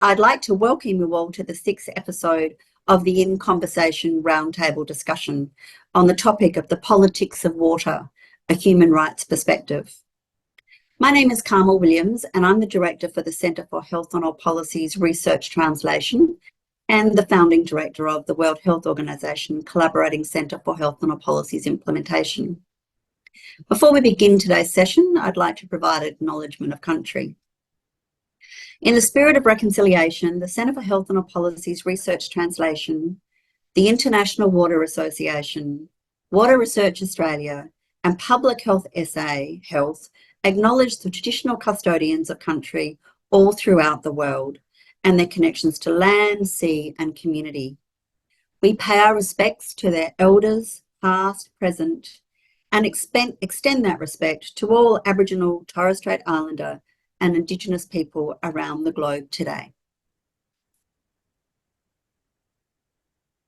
I'd like to welcome you all to the 6th episode of the In Conversation Roundtable discussion on the topic of the politics of water, a human rights perspective. My name is Carmel Williams and I'm the Director for the Centre for Health and All Policies Research Translation and the founding Director of the World Health Organization Collaborating Centre for Health and All Policies Implementation. Before we begin today's session, I'd like to provide acknowledgement of country. In the spirit of reconciliation, the Centre for Health and All Policies Research Translation, the International Water Association, Water Research Australia, and Public Health SA Health acknowledge the traditional custodians of country all throughout the world and their connections to land, sea, and community. We pay our respects to their elders, past, present, and extend that respect to all Aboriginal, Torres Strait Islander, and Indigenous people around the globe today.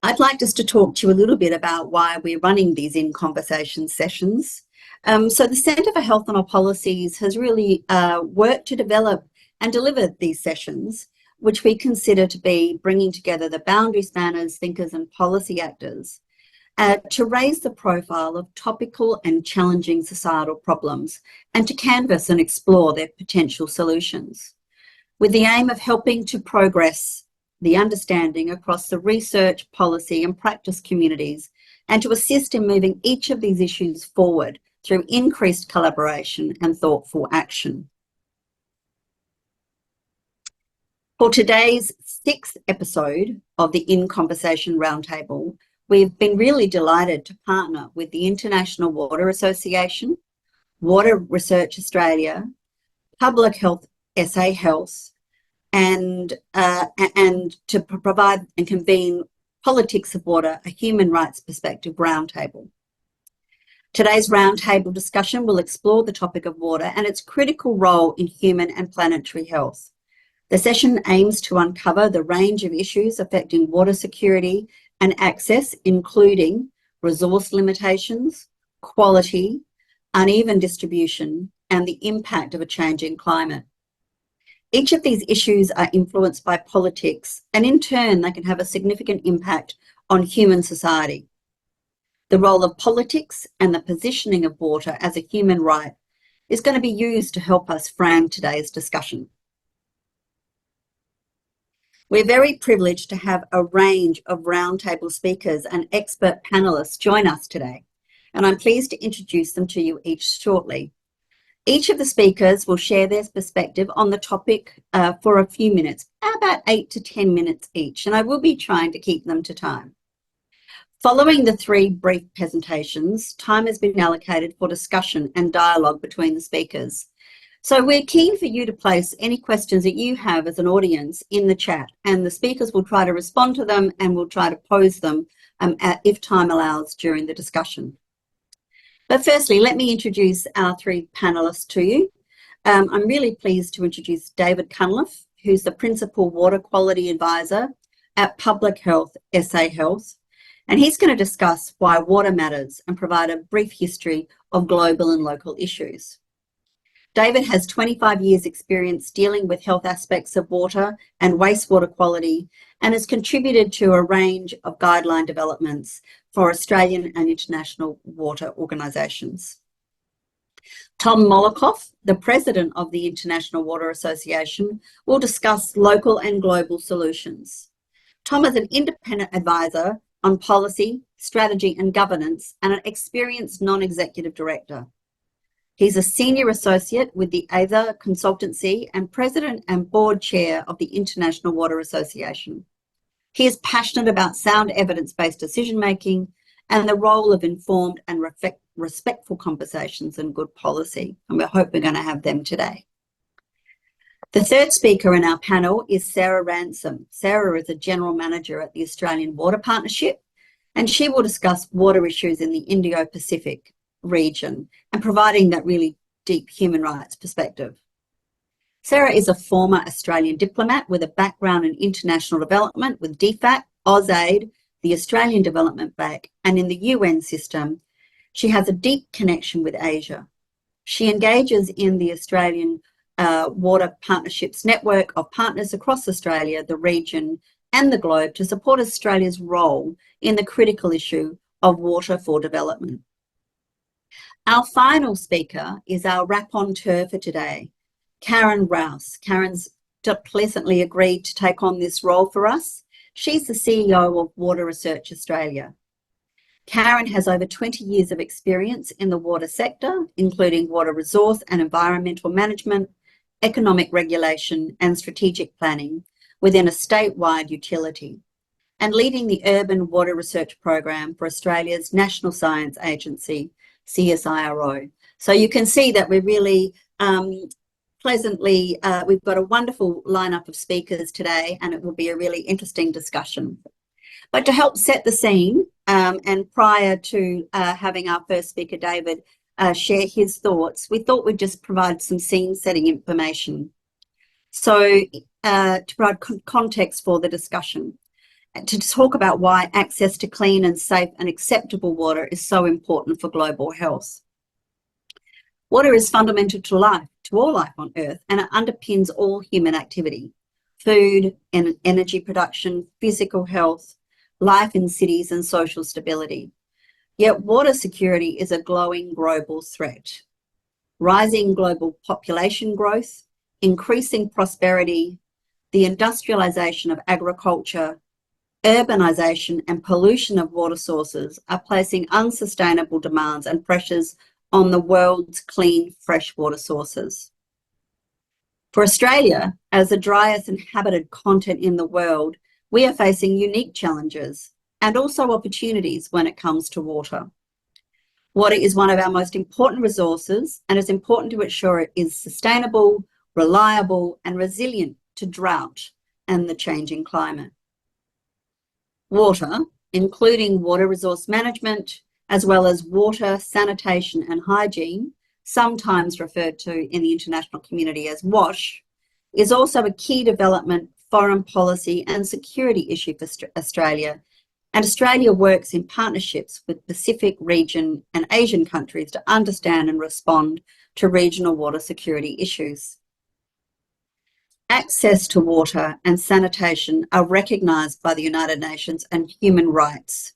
I'd like just to talk to you a little bit about why we're running these In Conversation sessions. So the Centre for Health and All Policies has really worked to develop and deliver these sessions, which we consider to be bringing together the boundary spanners, thinkers and policy actors to raise the profile of topical and challenging societal problems and to canvass and explore their potential solutions, with the aim of helping to progress the understanding across the research, policy and practice communities and to assist in moving each of these issues forward through increased collaboration and thoughtful action. For today's 6th episode of the In Conversation Roundtable, we've been really delighted to partner with the International Water Association, Water Research Australia, Public Health SA Health, and to provide and convene Politics of Water, a Human Rights Perspective Roundtable. Today's roundtable discussion will explore the topic of water and its critical role in human and planetary health. The session aims to uncover the range of issues affecting water security and access, including resource limitations, quality, uneven distribution, and the impact of a changing climate. Each of these issues are influenced by politics, and in turn, they can have a significant impact on human society. The role of politics and the positioning of water as a human right is going to be used to help us frame today's discussion. We're very privileged to have a range of roundtable speakers and expert panelists join us today, and I'm pleased to introduce them to you each shortly. Each of the speakers will share their perspective on the topic for a few minutes, about 8 to 10 minutes each, and I will be trying to keep them to time. Following the 3 brief presentations, time has been allocated for discussion and dialogue between the speakers. So we're keen for you to place any questions that you have as an audience in the chat, and the speakers will try to respond to them and will try to pose them if time allows during the discussion. But firstly, let me introduce our 3 panelists to you. I'm really pleased to introduce David Cunliffe, who's the Principal Water Quality Advisor at Public Health SA Health, and he's going to discuss why water matters and provide a brief history of global and local issues. David has 25 years experience dealing with health aspects of water and wastewater quality and has contributed to a range of guideline developments for Australian and international water organisations. Tom Mollenkopf, the President of the International Water Association, will discuss local and global solutions. Tom is an independent advisor on policy, strategy and governance and an experienced non-executive director. He's a senior associate with the AITHA Consultancy and president and board chair of the International Water Association. He is passionate about sound evidence-based decision-making and the role of informed and respectful conversations and good policy, and we hope we're going to have them today. The third speaker in our panel is Sarah Ransom. Sarah is a general manager at the Australian Water Partnership, and she will discuss water issues in the Indo-Pacific region and providing that really deep human rights perspective. Sarah is a former Australian diplomat with a background in international development with DFAT, AusAid, the Australian Development Bank, and in the UN system. She has a deep connection with Asia. She engages in the Australian Water Partnerships network of partners across Australia, the region and the globe to support Australia's role in the critical issue of water for development. Our final speaker is our Rapporteur for today, Karen Rouse. Karen's pleasantly agreed to take on this role for us. She's the CEO of Water Research Australia. Karen has over 20 years of experience in the water sector, including water resource and environmental management, economic regulation and strategic planning within a statewide utility, and leading the Urban Water Research Program for Australia's National Science Agency, CHiAPRT. So you can see that we're really we've got a wonderful lineup of speakers today, and it will be a really interesting discussion. But to help set the scene, and prior to having our first speaker, David, share his thoughts, we thought we'd just provide some scene-setting information. So to provide context for the discussion, to talk about why access to clean and safe and acceptable water is so important for global health. Water is fundamental to life, to all life on Earth, and it underpins all human activity, food and energy production, physical health, life in cities and social stability. Yet water security is a growing global threat. Rising global population growth, increasing prosperity, the industrialisation of agriculture, urbanisation and pollution of water sources are placing unsustainable demands and pressures on the world's clean fresh water sources. For Australia, as the driest inhabited continent in the world, we are facing unique challenges and also opportunities when it comes to water. Water is one of our most important resources, and it's important to ensure it is sustainable, reliable and resilient to drought and the changing climate. Water, including water resource management, as well as water, sanitation and hygiene, sometimes referred to in the international community as WASH, is also a key development, foreign policy and security issue for Australia. And Australia works in partnerships with Pacific region and Asian countries to understand and respond to regional water security issues. Access to water and sanitation are recognised by the United Nations and human rights,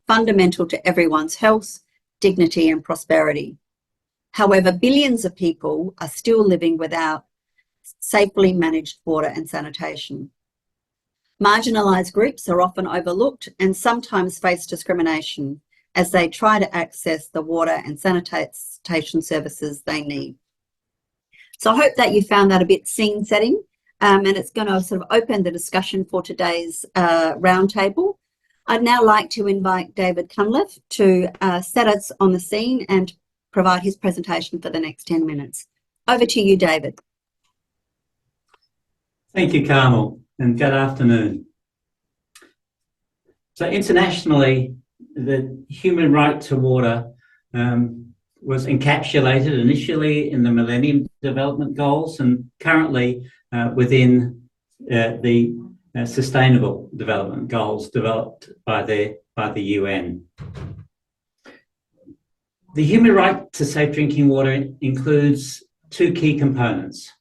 fundamental to everyone's health, dignity and prosperity. However, billions of people are still living without safely managed water and sanitation. Marginalised groups are often overlooked and sometimes face discrimination as they try to access the water and sanitation services they need. So I hope that you found that a bit scene setting, and it's going to sort of open the discussion for today's roundtable. I'd now like to invite David Cunliffe to set us on the scene and provide his presentation for the next 10 minutes. Over to you, David. Thank you, Carmel, and good afternoon. So internationally, the human right to water was encapsulated initially in the Millennium Development Goals and currently within the Sustainable Development Goals developed by the UN. The human right to safe drinking water includes two key components.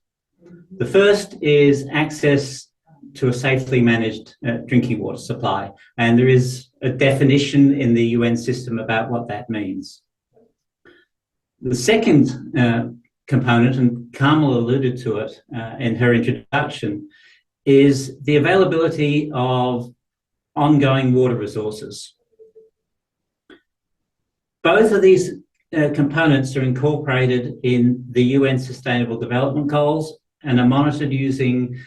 The first is access to a safely managed drinking water supply, and there is a definition in the UN system about what that means. The second component, and Carmel alluded to it in her introduction, is the availability of ongoing water resources. Both of these components are incorporated in the UN Sustainable Development Goals and are monitored using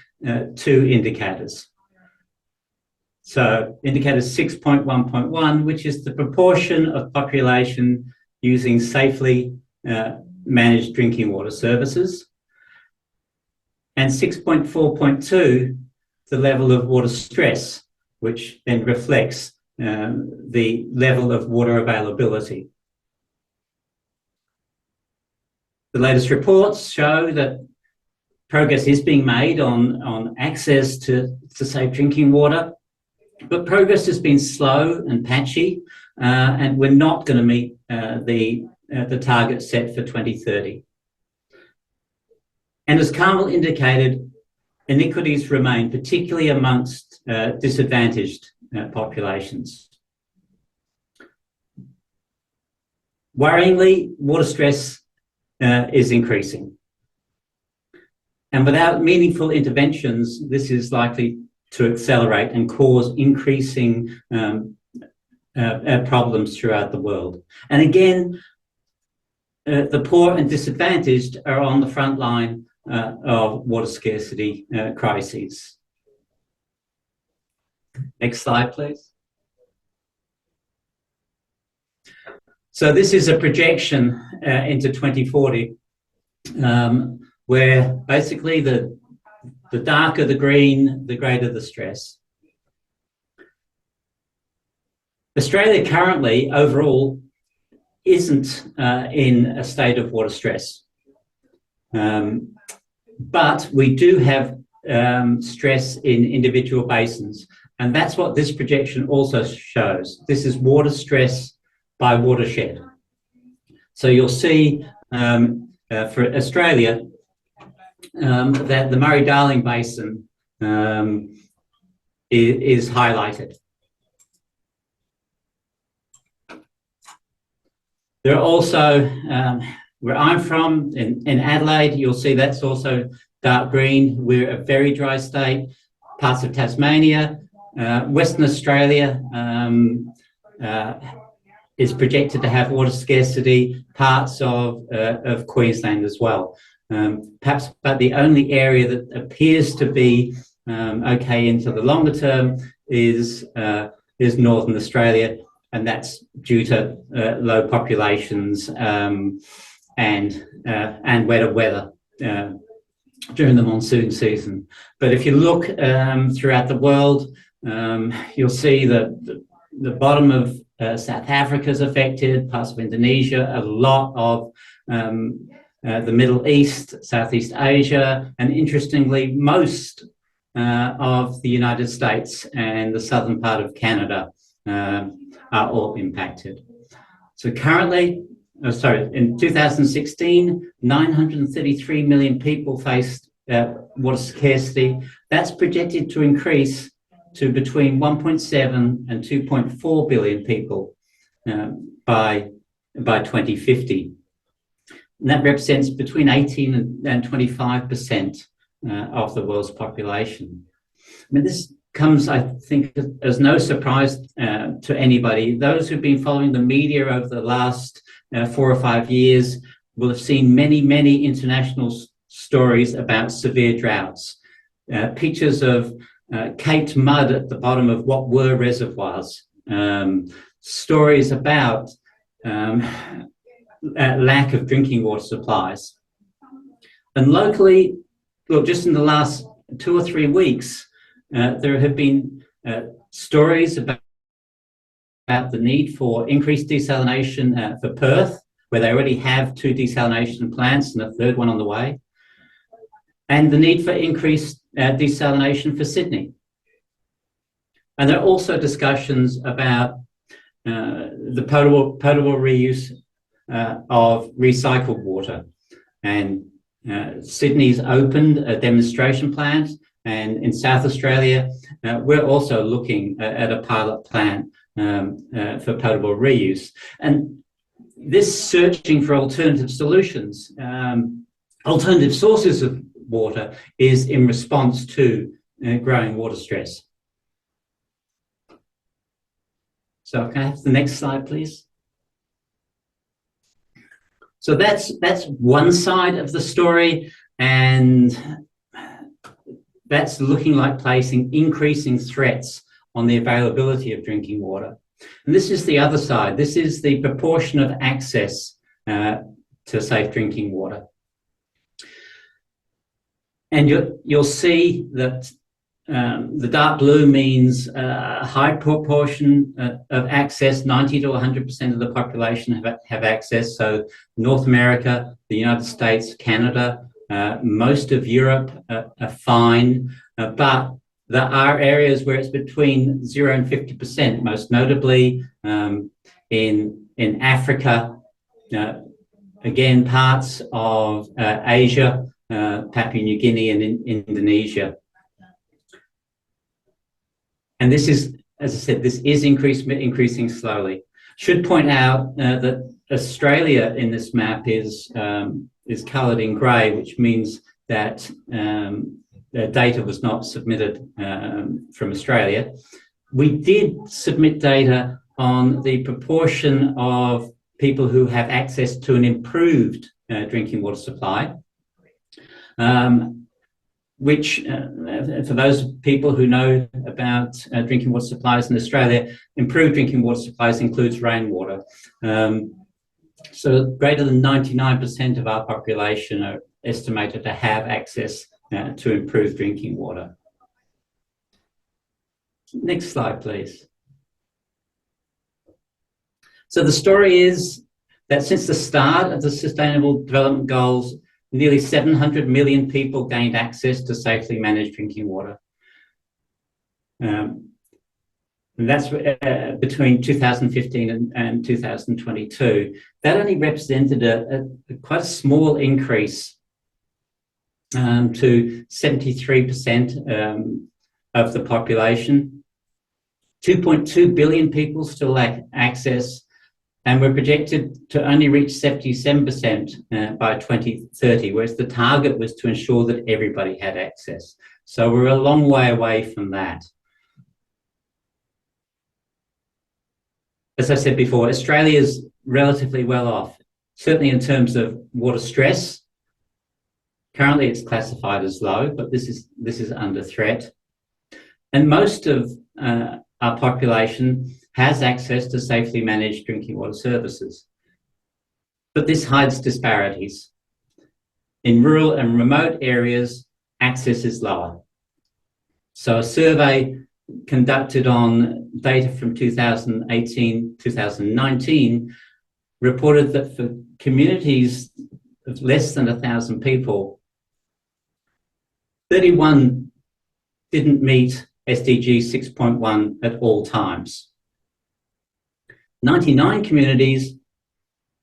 two indicators. So indicator 6.1.1, which is the proportion of population using safely managed drinking water services, and 6.4.2, the level of water stress, which then reflects the level of water availability. The latest reports show that progress is being made on access to safe drinking water, but progress has been slow and patchy, and we're not going to meet the target set for 2030. And as Carmel indicated, inequities remain, particularly amongst disadvantaged populations. Worryingly, water stress is increasing. And without meaningful interventions, this is likely to accelerate and cause increasing problems throughout the world. And again, the poor and disadvantaged are on the front line of water scarcity crises. Next slide, please. So this is a projection into 2040, where basically the darker the green, the greater the stress. Australia currently, overall, isn't in a state of water stress. But we do have stress in individual basins, and that's what this projection also shows. This is water stress by watershed. So you'll see for Australia that the Murray-Darling Basin is highlighted. There are also, where I'm from, in Adelaide, you'll see that's also dark green. We're a very dry state. Parts of Tasmania, Western Australia is projected to have water scarcity, parts of Queensland as well. Perhaps about the only area that appears to be okay into the longer term is Northern Australia, and that's due to low populations and wetter weather during the monsoon season. But if you look throughout the world, you'll see that the bottom of South Africa is affected, parts of Indonesia, a lot of the Middle East, Southeast Asia, and interestingly, most of the United States and the southern part of Canada are all impacted. So currently, in 2016, 933 million people faced water scarcity. That's projected to increase to between 1.7 and 2.4 billion people by 2050. And that represents between 18 and 25% of the world's population. I mean, this comes, I think, as no surprise to anybody. Those who've been following the media over the last 4 or 5 years will have seen many, many international stories about severe droughts. Pictures of caked mud at the bottom of what were reservoirs. Stories about lack of drinking water supplies. And locally, well, just in the last 2 or 3 weeks, there have been stories about the need for increased desalination for Perth, where they already have 2 desalination plants and a third one on the way, and the need for increased desalination for Sydney. And there are also discussions about the potable reuse of recycled water. And Sydney's opened a demonstration plant, and in South Australia, we're also looking at a pilot plant for potable reuse. And this searching for alternative solutions, alternative sources of water, is in response to growing water stress. So can I have the next slide, please? So that's one side of the story, and that's looking like placing increasing threats on the availability of drinking water. And this is the other side. This is the proportion of access to safe drinking water. And you'll see that the dark blue means a high proportion of access. 90 to 100% of the population have access. So North America, the United States, Canada, most of Europe are fine, but there are areas where it's between 0 and 50%, most notably in Africa, again, parts of Asia, Papua New Guinea and in Indonesia. And this is, as I said, this is increasing slowly. Should point out that Australia in this map is coloured in grey, which means that the data was not submitted from Australia. We did submit data on the proportion of people who have access to an improved drinking water supply, which, for those people who know about drinking water supplies in Australia, improved drinking water supplies includes rainwater. So greater than 99% of our population are estimated to have access to improved drinking water. Next slide, please. So the story is that since the start of the Sustainable Development Goals, nearly 700 million people gained access to safely managed drinking water. And that's between 2015 and 2022. That only represented quite a small increase to 73% of the population. 2.2 billion people still lack access, and we're projected to only reach 77% by 2030, whereas the target was to ensure that everybody had access. So we're a long way away from that. As I said before, Australia's relatively well off, certainly in terms of water stress. Currently it's classified as low, but this is under threat. And most of our population has access to safely managed drinking water services. But this hides disparities. In rural and remote areas, access is lower. So a survey conducted on data from 2018-2019 reported that for communities of less than 1,000 people, 31 didn't meet SDG 6.1 at all times. 99 communities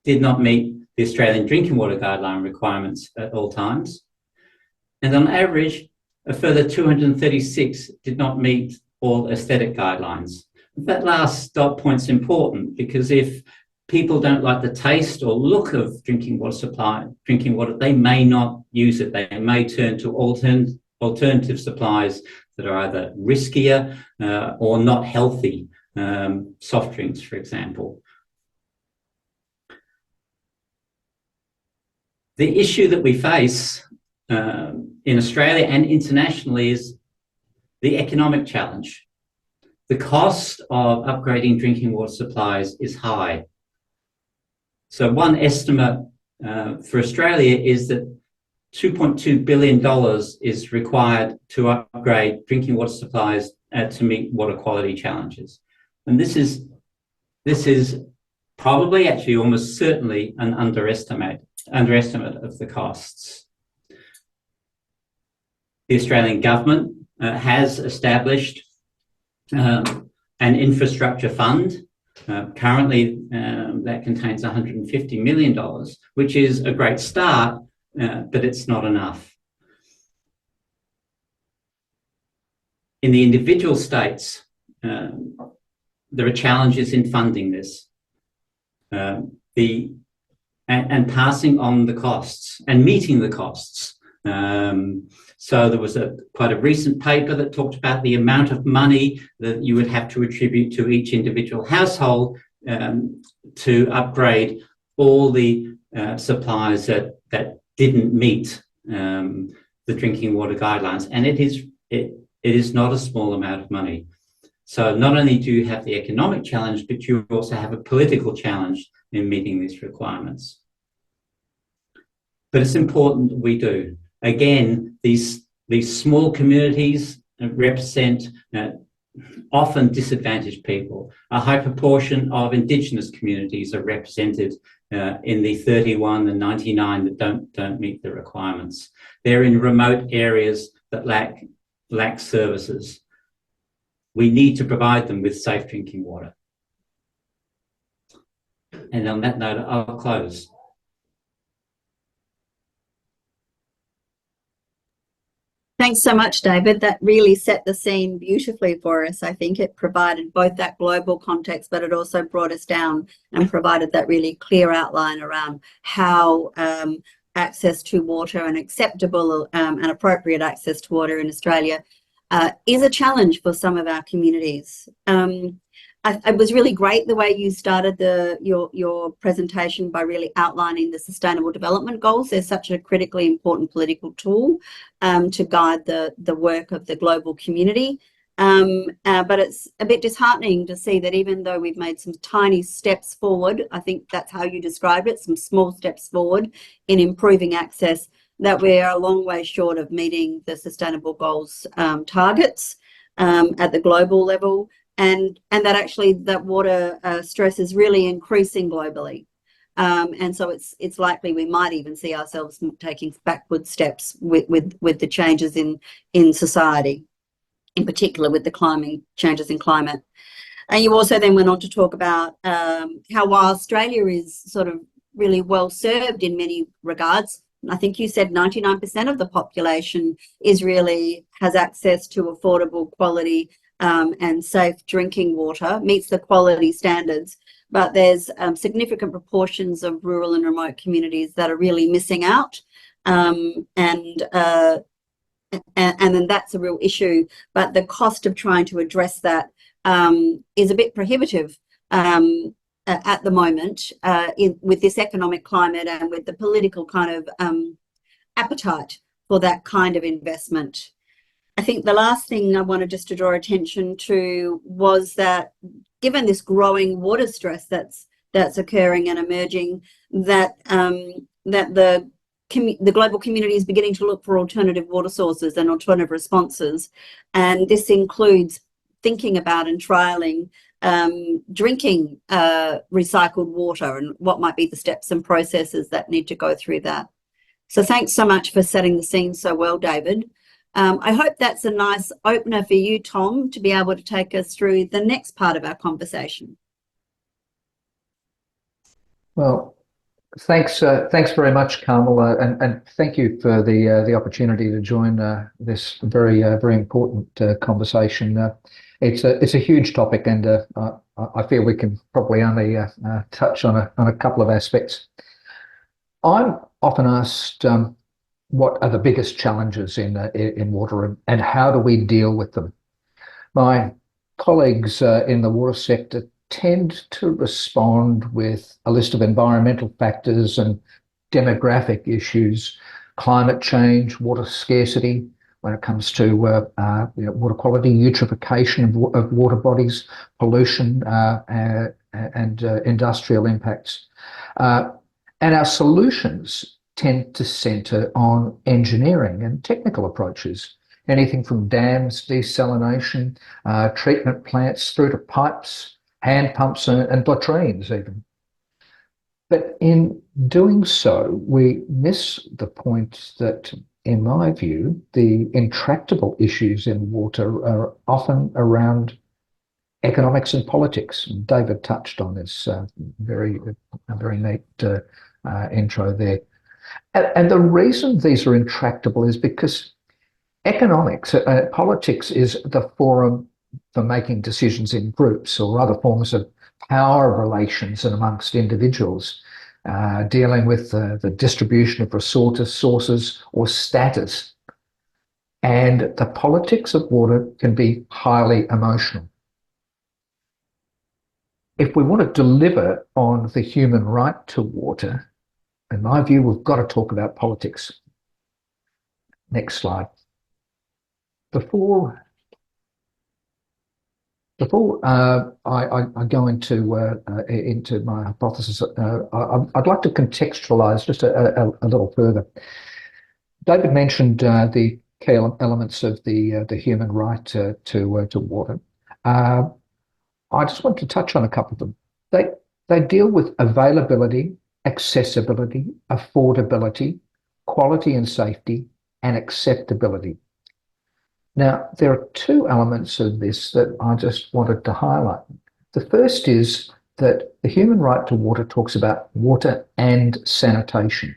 did not meet the Australian Drinking Water Guideline requirements at all times. And on average, a further 236 did not meet all aesthetic guidelines. That last dot point's important because if people don't like the taste or look of drinking water, they may not use it. They may turn to alternative supplies that are either riskier or not healthy, soft drinks, for example. The issue that we face in Australia and internationally is the economic challenge. The cost of upgrading drinking water supplies is high. So one estimate for Australia is that $2.2 billion is required to upgrade drinking water supplies to meet water quality challenges. And this is probably, actually almost certainly, an underestimate of the costs. The Australian government has established an infrastructure fund. Currently, that contains $150 million, which is a great start, but it's not enough. In the individual states, there are challenges in funding this and passing on the costs and meeting the costs. So there was quite a recent paper that talked about the amount of money that you would have to attribute to each individual household to upgrade all the supplies that didn't meet the drinking water guidelines. And it is not a small amount of money. So not only do you have the economic challenge, but you also have a political challenge in meeting these requirements. But it's important that we do. Again, these small communities represent often disadvantaged people. A high proportion of Indigenous communities are represented in the 31 and 99 that don't meet the requirements. They're in remote areas that lack services. We need to provide them with safe drinking water. And on that note, I'll close. Thanks so much, David. That really set the scene beautifully for us. I think it provided both that global context, but it also brought us down and provided that really clear outline around how access to water and acceptable and appropriate access to water in Australia is a challenge for some of our communities. It was really great the way you started your presentation by really outlining the Sustainable Development Goals. They're such a critically important political tool to guide the work of the global community. But it's a bit disheartening to see that even though we've made some tiny steps forward, I think that's how you described it, some small steps forward in improving access, that we're a long way short of meeting the Sustainable Goals targets at the global level. And that actually that water stress is really increasing globally. And so it's likely we might even see ourselves taking backward steps with the changes in society, in particular with the changes in climate. And you also then went on to talk about how while Australia is sort of really well served in many regards, I think you said 99% of the population has access to affordable, quality and safe drinking water, meets the quality standards, but there's significant proportions of rural and remote communities that are really missing out, and then that's a real issue. But the cost of trying to address that is a bit prohibitive at the moment with this economic climate and with the political kind of appetite for that kind of investment. I think the last thing I wanted just to draw attention to was that given this growing water stress that's occurring and emerging, that the global community is beginning to look for alternative water sources and alternative responses. And this includes thinking about and trialling drinking recycled water and what might be the steps and processes that need to go through that. So thanks so much for setting the scene so well, David. I hope that's a nice opener for you, Tom, to be able to take us through the next part of our conversation. Well, thanks very much, Carmel, and thank you for the opportunity to join this very important conversation. It's a huge topic, and I feel we can probably only touch on a couple of aspects. I'm often asked, what are the biggest challenges in water, and how do we deal with them? My colleagues in the water sector tend to respond with a list of environmental factors and demographic issues, climate change, water scarcity, when it comes to water quality, eutrophication of water bodies, pollution, and industrial impacts. And our solutions tend to centre on engineering and technical approaches, anything from dams, desalination, treatment plants, through to pipes, hand pumps and latrines even. But in doing so, we miss the point that, in my view, the intractable issues in water are often around economics and politics. David touched on this very neat intro there. And the reason these are intractable is because economics, politics is the forum for making decisions in groups or other forms of power relations and amongst individuals, dealing with the distribution of resources or status. And the politics of water can be highly emotional. If we want to deliver on the human right to water, in my view, we've got to talk about politics. Next slide. Before I go into my hypothesis, I'd like to contextualise just a little further. David mentioned the key elements of the human right to water. I just want to touch on a couple of them. They deal with availability, accessibility, affordability, quality and safety, and acceptability. Now, there are two elements of this that I just wanted to highlight. The first is that the human right to water talks about water and sanitation.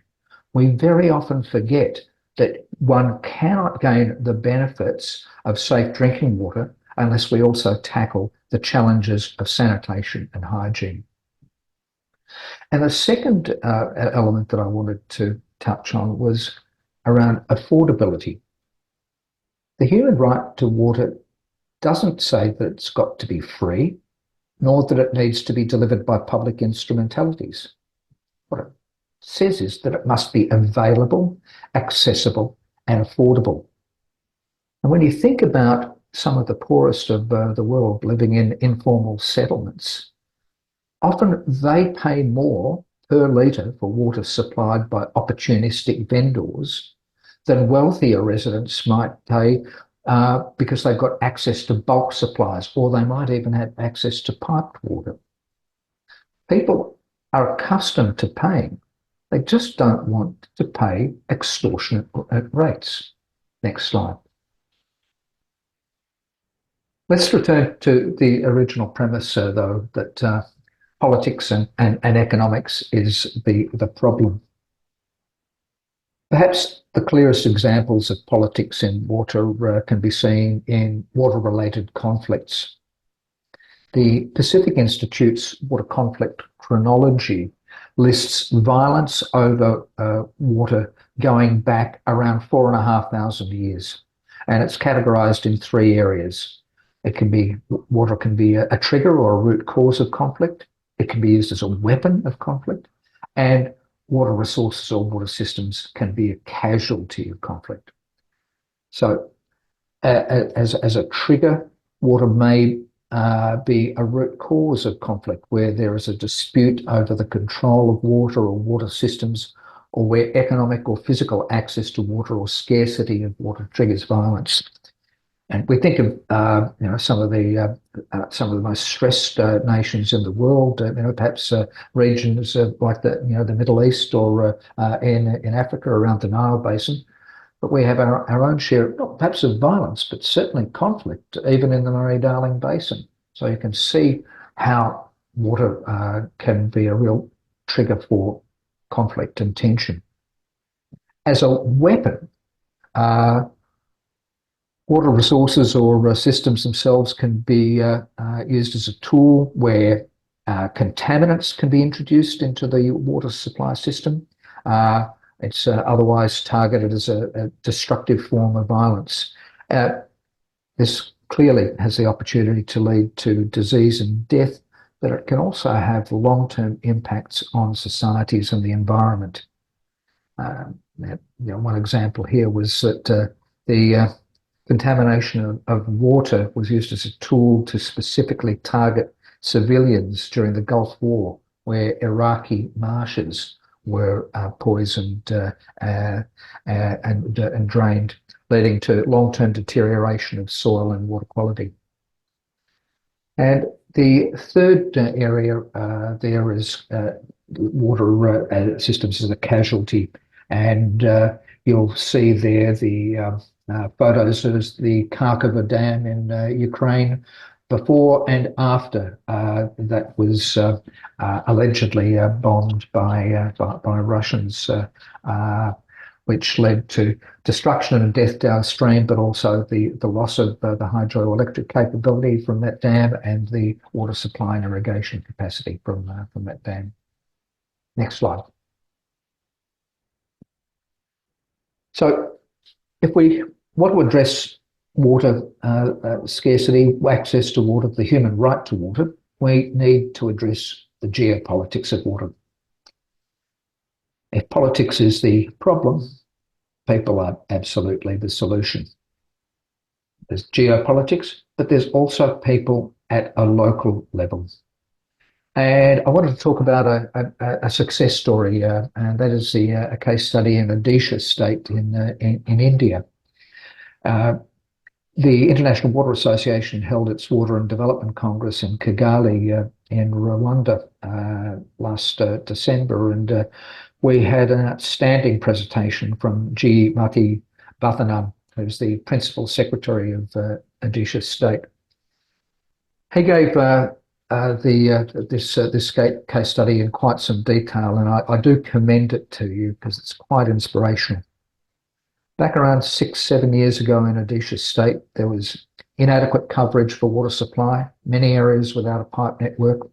We very often forget that one cannot gain the benefits of safe drinking water unless we also tackle the challenges of sanitation and hygiene. And the second element that I wanted to touch on was around affordability. The human right to water doesn't say that it's got to be free, nor that it needs to be delivered by public instrumentalities. What it says is that it must be available, accessible, and affordable. And when you think about some of the poorest of the world living in informal settlements, often they pay more per litre for water supplied by opportunistic vendors than wealthier residents might pay because they've got access to bulk supplies, or they might even have access to piped water. People are accustomed to paying. They just don't want to pay extortionate rates. Next slide. Let's return to the original premise, though, that politics and economics is the problem. Perhaps the clearest examples of politics in water can be seen in water-related conflicts. The Pacific Institute's Water Conflict Chronology lists violence over water going back around 4,500 years, and it's categorized in three areas. Water can be a trigger or a root cause of conflict. It can be used as a weapon of conflict, and water resources or water systems can be a casualty of conflict. So as a trigger, water may be a root cause of conflict where there is a dispute over the control of water or water systems, or where economic or physical access to water or scarcity of water triggers violence. And we think of some of the most stressed nations in the world. Perhaps regions like the Middle East or in Africa around the Nile Basin. But we have our own share, not perhaps of violence, but certainly conflict, even in the Murray-Darling Basin. So you can see how water can be a real trigger for conflict and tension. As a weapon, water resources or systems themselves can be used as a tool where contaminants can be introduced into the water supply system. It's otherwise targeted as a destructive form of violence. This clearly has the opportunity to lead to disease and death, but it can also have long-term impacts on societies and the environment. One example here was that the contamination of water was used as a tool to specifically target civilians during the Gulf War, where Iraqi marshes were poisoned and drained, leading to long-term deterioration of soil and water quality. And the third area there is water systems as a casualty, and you'll see there the photos of the Kharkova Dam in Ukraine before and after that was allegedly bombed by Russians, which led to destruction and death downstream, but also the loss of the hydroelectric capability from that dam and the water supply and irrigation capacity from that dam. Next slide. So if we want to address water scarcity, access to water, the human right to water, we need to address the geopolitics of water. If politics is the problem, people are absolutely the solution. There's geopolitics, but there's also people at a local level. And I wanted to talk about a success story, and that is a case study in Odisha state in India. The International Water Association held its Water and Development Congress in Kigali in Rwanda last December, and we had an outstanding presentation from G. Mati Bathanam, who's the Principal Secretary of Odisha State. He gave this case study in quite some detail, and I do commend it to you because it's quite inspirational. Back around 6-7 years ago in Odisha State, there was inadequate coverage for water supply, many areas without a pipe network.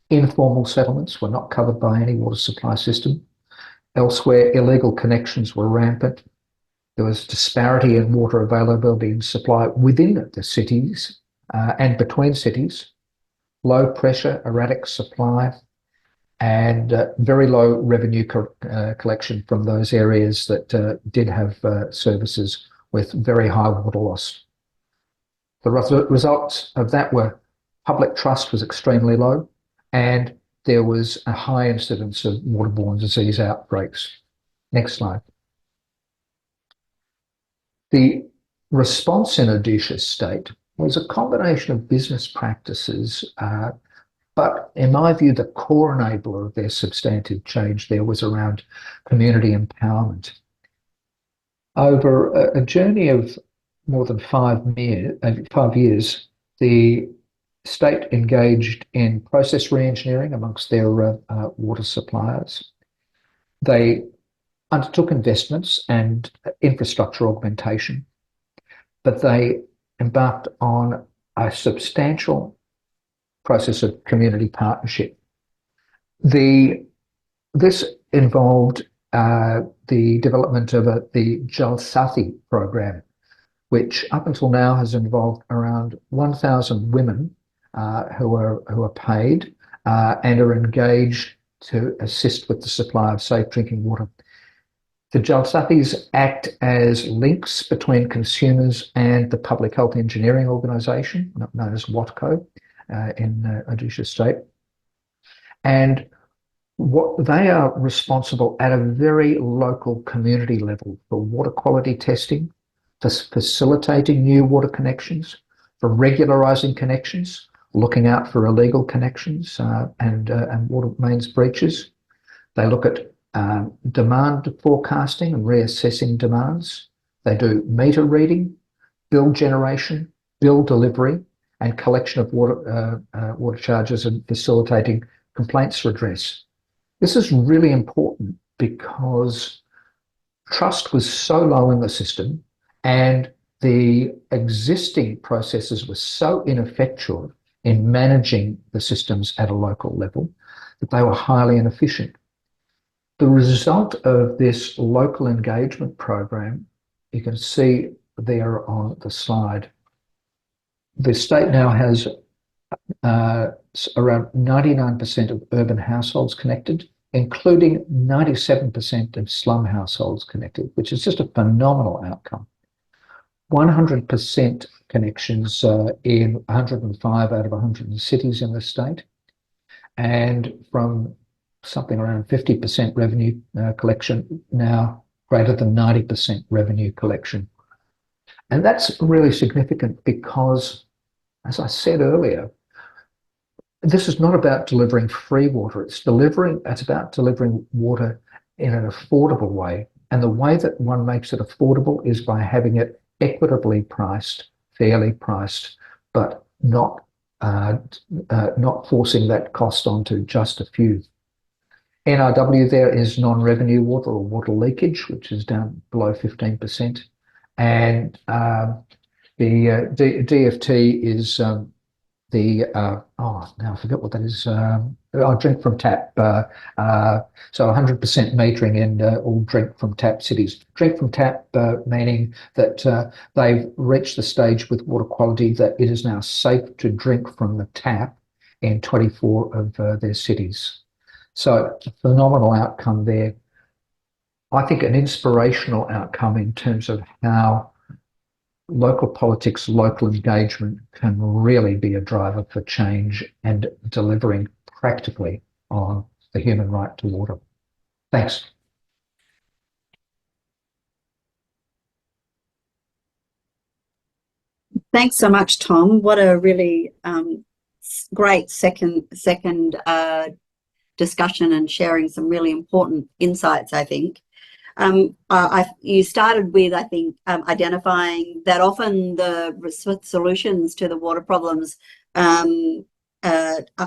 Informal settlements were not covered by any water supply system. Elsewhere, illegal connections were rampant. There was disparity in water availability and supply within the cities and between cities, low pressure, erratic supply, and very low revenue collection from those areas that did have services with very high water loss. The results of that were public trust was extremely low, and there was a high incidence of waterborne disease outbreaks. Next slide. The response in Odisha State was a combination of business practices, but in my view, the core enabler of their substantive change there was around community empowerment. Over a journey of more than 5 years, the state engaged in process re-engineering amongst their water suppliers. They undertook investments and infrastructure augmentation, but they embarked on a substantial process of community partnership. This involved the development of the Jal Sati program, which up until now has involved around 1,000 women who are paid and are engaged to assist with the supply of safe drinking water. The Jal Satis act as links between consumers and the public health engineering organisation, known as WATCO, in Odisha State. And what they are responsible at a very local community level for water quality testing, for facilitating new water connections, for regularising connections, looking out for illegal connections and water mains breaches. They look at demand forecasting and reassessing demands. They do meter reading, bill generation, bill delivery, and collection of water charges and facilitating complaints redress. This is really important because trust was so low in the system and the existing processes were so ineffectual in managing the systems at a local level that they were highly inefficient. The result of this local engagement program, you can see there on the slide. The state now has around 99% of urban households connected, including 97% of slum households connected, which is just a phenomenal outcome. 100% connections in 105 out of 100 cities in the state, and from something around 50% revenue collection, now greater than 90% revenue collection. And that's really significant because, as I said earlier, this is not about delivering free water. It's about delivering water in an affordable way. And the way that one makes it affordable is by having it equitably priced, fairly priced, but not forcing that cost onto just a few. NRW there is non-revenue water or water leakage, which is down below 15%. And the DFT is now I forget what that is. Drink from tap. So 100% metering in all drink from tap cities. Drink from tap meaning that they've reached the stage with water quality that it is now safe to drink from the tap in 24 of their cities. So a phenomenal outcome there. I think an inspirational outcome in terms of how local politics, local engagement can really be a driver for change and delivering practically on the human right to water. Thanks. Thanks so much, Tom. What a really great second discussion and sharing some really important insights, I think. You started with, I think, identifying that often the solutions to the water problems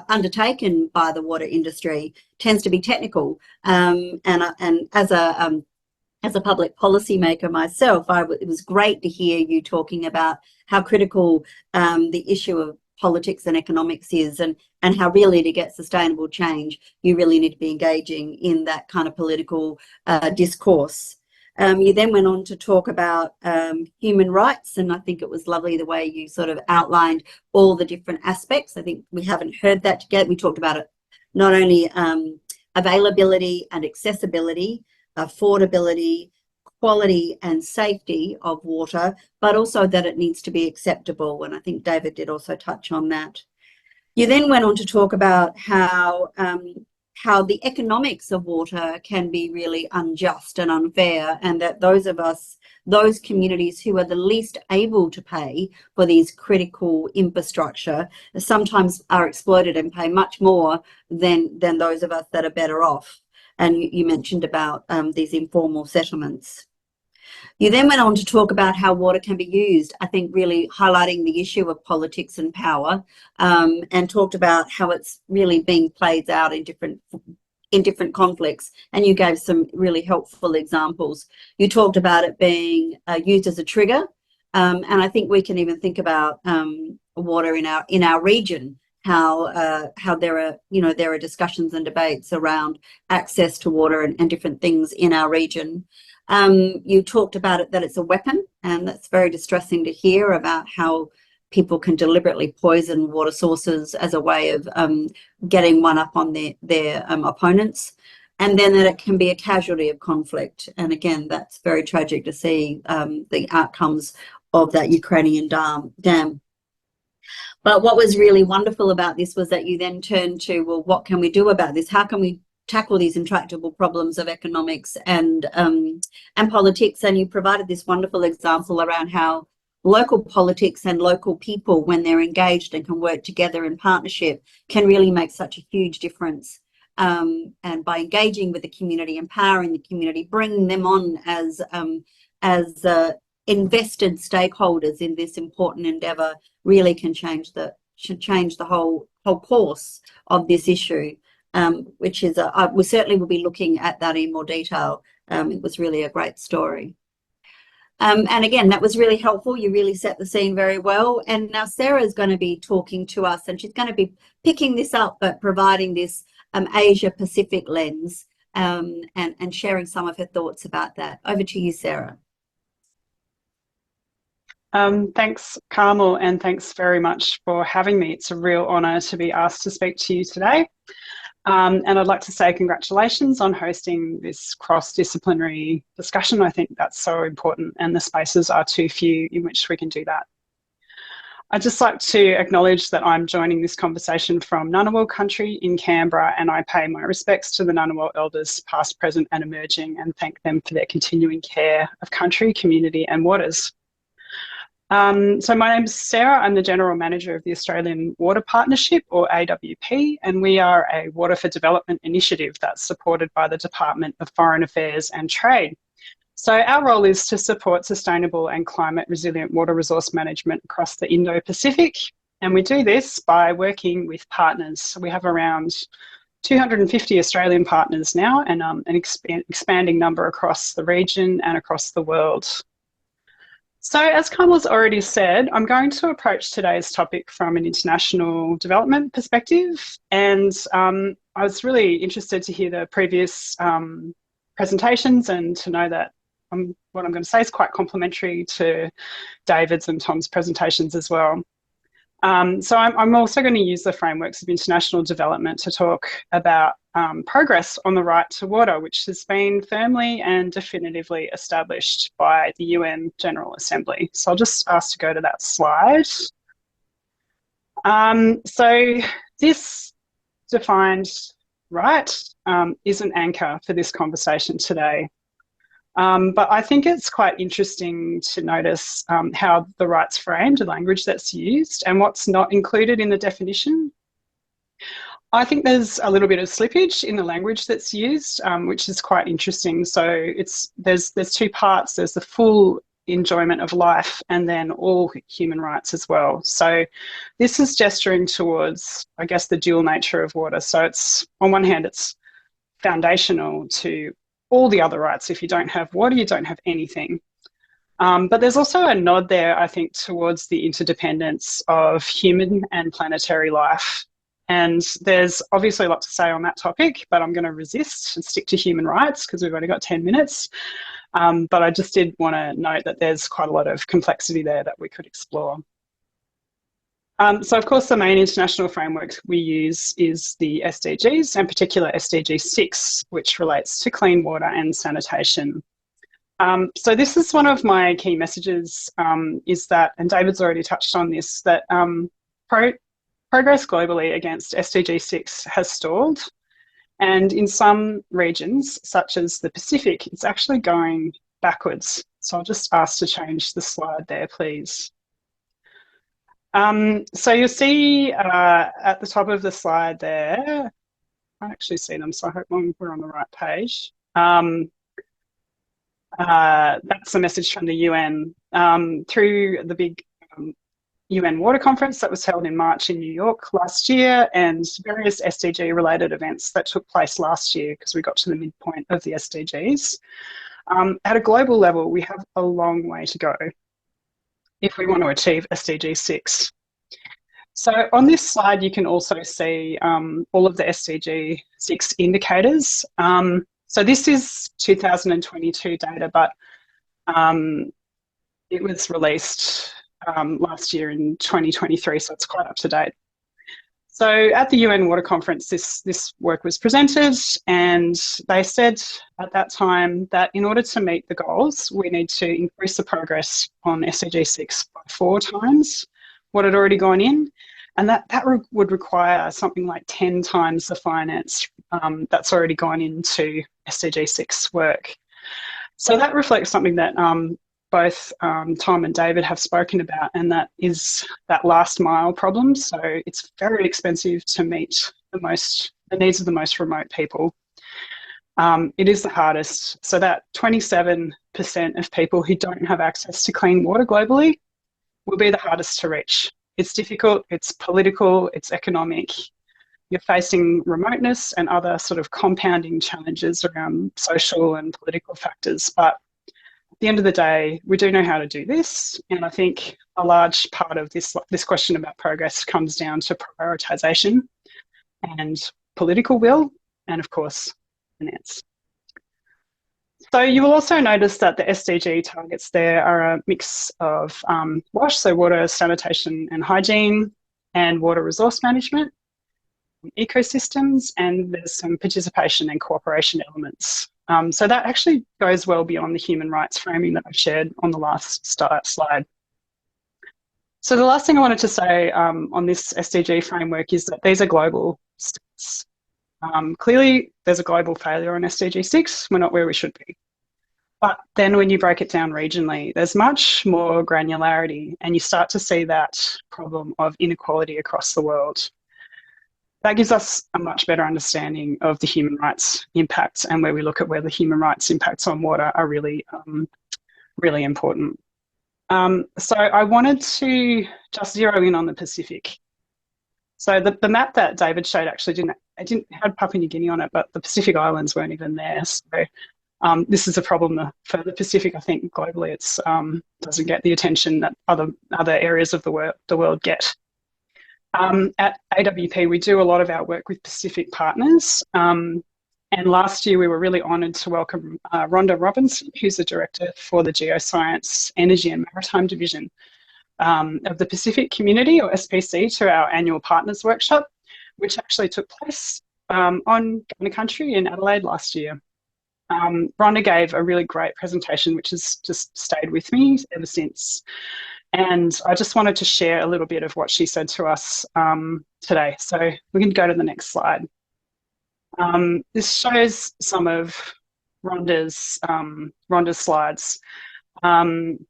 undertaken by the water industry tends to be technical, and as as a public policy maker myself, it was great to hear you talking about how critical the issue of politics and economics is, and how really to get sustainable change, you really need to be engaging in that kind of political discourse. You then went on to talk about human rights, and I think it was lovely the way you sort of outlined all the different aspects. I think we haven't heard that together. We talked about it, not only availability and accessibility, affordability, quality and safety of water, but also that it needs to be acceptable. And I think David did also touch on that. You then went on to talk about how the economics of water can be really unjust and unfair, and that those communities who are the least able to pay for these critical infrastructure sometimes are exploited and pay much more than those of us that are better off. And you mentioned about these informal settlements. You then went on to talk about how water can be used, I think really highlighting the issue of politics and power, and talked about how it's really being played out in different conflicts. And you gave some really helpful examples. You talked about it being used as a trigger, and I think we can even think about water in our region. How there are discussions and debates around access to water and different things in our region. You talked about it, that it's a weapon, and that's very distressing to hear about how people can deliberately poison water sources as a way of getting one up on their opponents, and then that it can be a casualty of conflict. And again, that's very tragic to see the outcomes of that Ukrainian dam. But what was really wonderful about this was that you then turned to, well, what can we do about this? How can we tackle these intractable problems of economics and politics? And you provided this wonderful example around how local politics and local people, when they're engaged and can work together in partnership, can really make such a huge difference. And by engaging with the community, empowering the community, bringing them on as invested stakeholders in this important endeavour, really can change the whole course of this issue, which is we certainly will be looking at that in more detail. It was really a great story. And again, that was really helpful. You really set the scene very well. And now Sarah is going to be talking to us, and she's going to be picking this up, but providing this Asia Pacific lens, and sharing some of her thoughts about that. Over to you, Sarah. Thanks, Carmel, and thanks very much for having me. It's a real honour to be asked to speak to you today. And I'd like to say congratulations on hosting this cross-disciplinary discussion. I think that's so important, and the spaces are too few in which we can do that. I'd just like to acknowledge that I'm joining this conversation from Ngunnawal country in Canberra, and I pay my respects to the Ngunnawal elders, past, present and emerging, and thank them for their continuing care of country, community and waters. So my name's Sarah. I'm the General Manager of the Australian Water Partnership, or AWP, and we are a Water for Development initiative that's supported by the Department of Foreign Affairs and Trade. So our role is to support sustainable and climate resilient water resource management across the Indo-Pacific, and we do this by working with partners. So we have around 250 Australian partners now, and an expanding number across the region and across the world. So as Carmel's already said, I'm going to approach today's topic from an international development perspective, and I was really interested to hear the previous presentations and to know that what I'm going to say is quite complementary to David's and Tom's presentations as well. So I'm also going to use the frameworks of international development to talk about progress on the right to water, which has been firmly and definitively established by the UN General Assembly. So I'll just ask to go to that slide. So this defined right is an anchor for this conversation today. But I think it's quite interesting to notice how the right's framed, the language that's used, and what's not included in the definition. I think there's a little bit of slippage in the language that's used, which is quite interesting. So there's two parts. There's the full enjoyment of life and then all human rights as well. So this is gesturing towards, I guess, the dual nature of water. So it's, on one hand, it's foundational to all the other rights. If you don't have water, you don't have anything. But there's also a nod there, I think, towards the interdependence of human and planetary life. And there's obviously a lot to say on that topic, but I'm going to resist and stick to human rights because we've only got 10 minutes. But I just did want to note that there's quite a lot of complexity there that we could explore. So, of course, the main international framework we use is the SDGs, and particular SDG 6, which relates to clean water and sanitation. So this is one of my key messages, is that, and David's already touched on this, that progress globally against SDG 6 has stalled. And in some regions, such as the Pacific, it's actually going backwards. So I'll just ask to change the slide there, please. So you'll see at the top of the slide there, I can't actually see them, so I hope we're on the right page. That's the message from the UN through the big UN Water Conference that was held in March in New York last year, and various SDG related events that took place last year because we got to the midpoint of the SDGs. At a global level, we have a long way to go if we want to achieve SDG 6. So on this slide, you can also see all of the SDG 6 indicators. So this is 2022 data, but it was released last year in 2023, so it's quite up to date. So at the UN Water Conference, this work was presented, and they said at that time that in order to meet the goals, we need to increase the progress on SDG 6 by 4 times what had already gone in, and that would require something like 10 times the finance that's already gone into SDG 6 work. So that reflects something that both Tom and David have spoken about, and that is that last mile problem. So it's very expensive to meet the needs of the most remote people. It is the hardest. So that 27% of people who don't have access to clean water globally will be the hardest to reach. It's difficult, it's political, it's economic. You're facing remoteness and other sort of compounding challenges around social and political factors. But at the end of the day, we do know how to do this. And I think a large part of this question about progress comes down to prioritisation and political will, and of course, finance. So you will also notice that the SDG targets there are a mix of WASH, so water, sanitation and hygiene, and water resource management, ecosystems, and there's some participation and cooperation elements. So that actually goes well beyond the human rights framing that I've shared on the last slide. So the last thing I wanted to say on this SDG framework is that these are global stats. Clearly, there's a global failure on SDG 6. We're not where we should be. But then when you break it down regionally, there's much more granularity, and you start to see that problem of inequality across the world. That gives us a much better understanding of the human rights impacts, and where we look at where the human rights impacts on water are really, really important. So I wanted to just zero in on the Pacific. So the map that David showed actually had Papua New Guinea on it, but the Pacific Islands weren't even there. So this is a problem for the Pacific. I think globally it's doesn't get the attention that other areas of the world get. At AWP, we do a lot of our work with Pacific partners. And last year we were really honoured to welcome Rhonda Robinson, who's the Director for the Geoscience, Energy and Maritime Division of the Pacific Community, or SPC, to our annual Partners Workshop, which actually took place on Gunner Country in Adelaide last year. Rhonda gave a really great presentation, which has just stayed with me ever since. And I just wanted to share a little bit of what she said to us today. So we can go to the next slide. This shows some of Rhonda's slides. And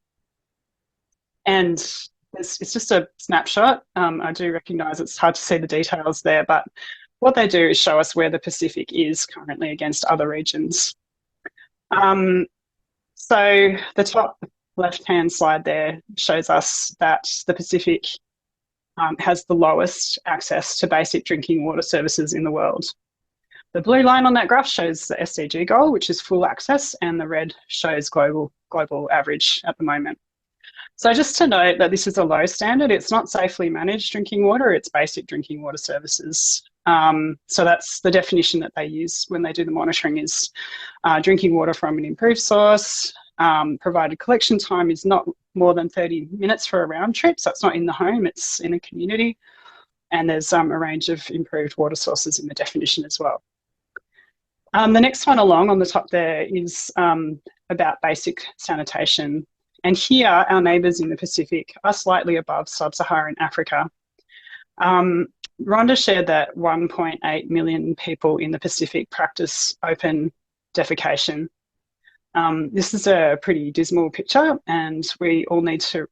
it's just a snapshot. I do recognise it's hard to see the details there, but what they do is show us where the Pacific is currently against other regions. So the top left-hand slide there shows us that the Pacific has the lowest access to basic drinking water services in the world. The blue line on that graph shows the SDG goal, which is full access, and the red shows global average at the moment. So just to note that this is a low standard. It's not safely managed drinking water, it's basic drinking water services. So that's the definition that they use when they do the monitoring is drinking water from an improved source, provided collection time is not more than 30 minutes for a round trip, so it's not in the home, it's in a community, and there's a range of improved water sources in the definition as well. The next one along on the top there is about basic sanitation. And here, our neighbours in the Pacific are slightly above sub-Saharan Africa. Rhonda shared that 1.8 million people in the Pacific practice open defecation. This is a pretty dismal picture, and we all need to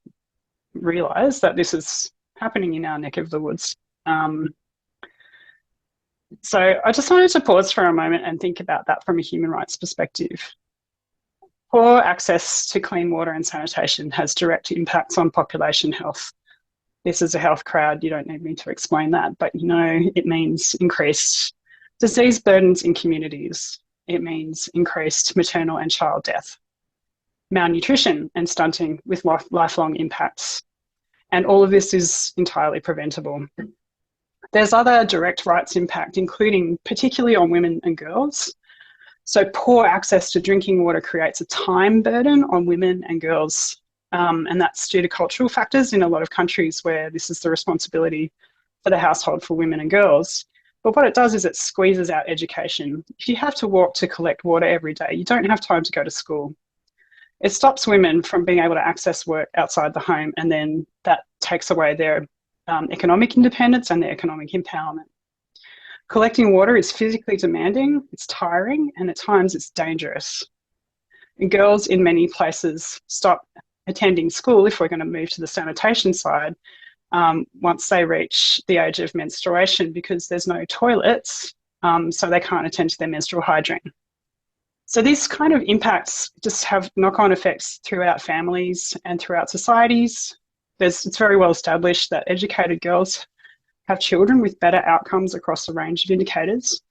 realise that this is happening in our neck of the woods. So I just wanted to pause for a moment and think about that from a human rights perspective. Poor access to clean water and sanitation has direct impacts on population health. This is a health crowd, you don't need me to explain that, but you know it means increased disease burdens in communities. It means increased maternal and child death, malnutrition and stunting with lifelong impacts. And all of this is entirely preventable. There's other direct rights impact, including particularly on women and girls. So poor access to drinking water creates a time burden on women and girls. And that's due to cultural factors in a lot of countries where this is the responsibility for the household for women and girls. But what it does is it squeezes out education. If you have to walk to collect water every day, you don't have time to go to school. It stops women from being able to access work outside the home, and then that takes away their economic independence and their economic empowerment. Collecting water is physically demanding, it's tiring, and at times it's dangerous. And girls in many places stop attending school, if we're going to move to the sanitation side, once they reach the age of menstruation, because there's no toilets, so they can't attend to their menstrual hygiene. So these kind of impacts just have knock-on effects throughout families and throughout societies. It's very well established that educated girls have children with better outcomes across a range of indicators.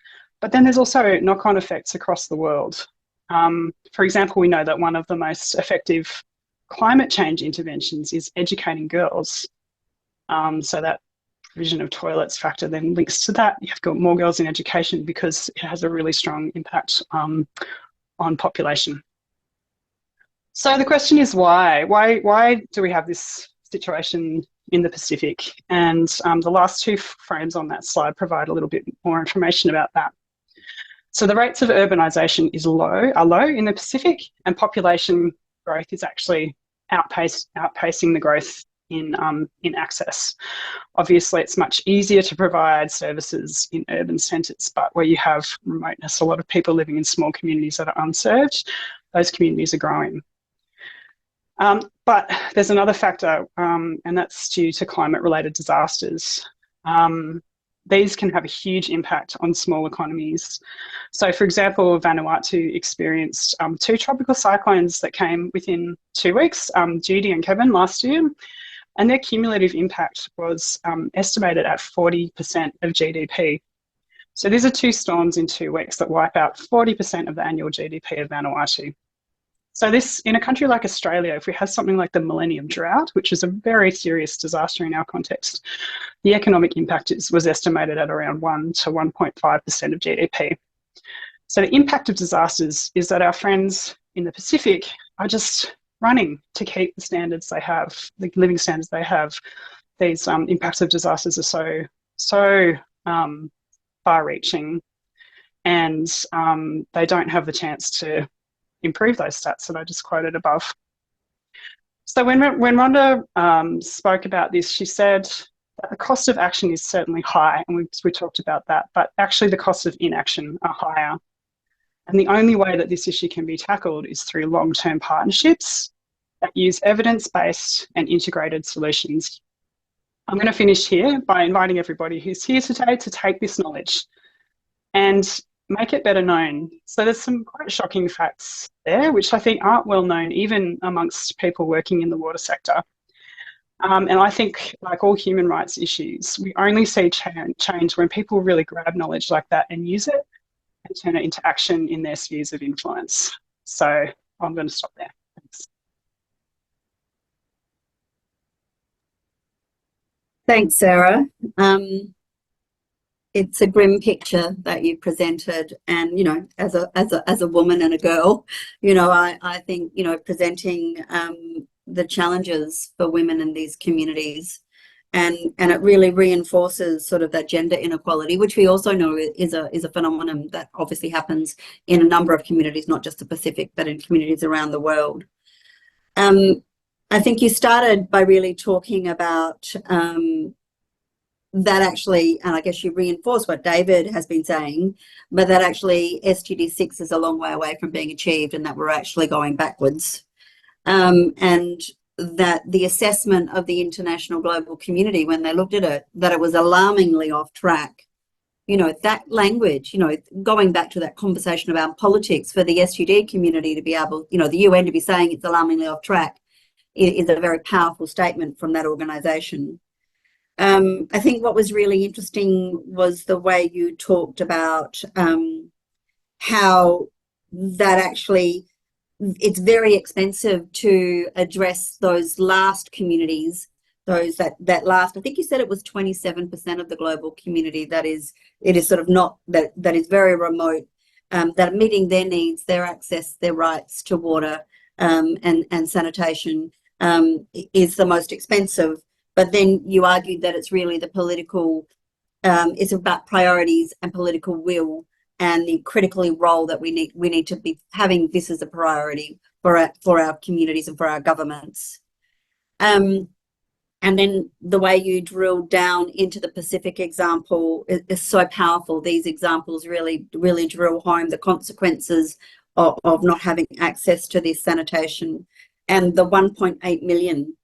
But then there's also knock-on effects across the world. For example, we know that one of the most effective climate change interventions is educating girls. So that provision of toilets factor then links to that. You've got more girls in education because it has a really strong impact on population. So the question is why? Why do we have this situation in the Pacific? And the last two frames on that slide provide a little bit more information about that. So the rates of urbanisation are low in the Pacific, and population growth is actually outpacing the growth in access. Obviously, it's much easier to provide services in urban centres, but where you have remoteness, a lot of people living in small communities that are unserved, those communities are growing. But there's another factor, and that's due to climate-related disasters. These can have a huge impact on small economies. So, for example, Vanuatu experienced 2 tropical cyclones that came within 2 weeks, Judy and Kevin, last year, and their cumulative impact was estimated at 40% of GDP. So these are 2 storms in 2 weeks that wipe out 40% of the annual GDP of Vanuatu. So this, in a country like Australia, if we have something like the Millennium Drought, which is a very serious disaster in our context, the economic impact was estimated at around 1 to 1.5% of GDP. So the impact of disasters is that our friends in the Pacific are just running to keep the standards they have, the living standards they have. These impacts of disasters are so far-reaching, and they don't have the chance to improve those stats that I just quoted above. So when Rhonda spoke about this, she said that the cost of action is certainly high, and we talked about that, but actually the costs of inaction are higher. And the only way that this issue can be tackled is through long-term partnerships that use evidence-based and integrated solutions. I'm going to finish here by inviting everybody who's here today to take this knowledge and make it better known. So there's some quite shocking facts there, which I think aren't well known even amongst people working in the water sector. And I think, like all human rights issues, we only see change when people really grab knowledge like that and use it turn it into action in their spheres of influence. So I'm going to stop there. Thanks. Thanks, Sarah. It's a grim picture that you presented, and as a woman and a girl, I think presenting the challenges for women in these communities, and it really reinforces sort of that gender inequality, which we also know is a phenomenon that obviously happens in a number of communities, not just the Pacific, but in communities around the world. I think you started by really talking about that actually, and I guess you reinforce what David has been saying, but that actually SDG 6 is a long way away from being achieved, and that we're actually going backwards. And that the assessment of the international global community, when they looked at it, that it was alarmingly off track. That language, going back to that conversation about politics, for the SDG community to be able, the UN to be saying it's alarmingly off track is a very powerful statement from that organisation. I think what was really interesting was the way you talked about how that actually it's very expensive to address those last communities, those that last, I think you said it was 27% of the global community it is sort of not, that is very remote, that meeting their needs, their access, their rights to water and sanitation is the most expensive. But then you argued that it's really the political, it's about priorities and political will, and the critical role that we need to be having this as a priority for our communities and for our governments. And then the way you drilled down into the Pacific example is so powerful. These examples really drill home the consequences of not having access to this sanitation, and the 1.8 million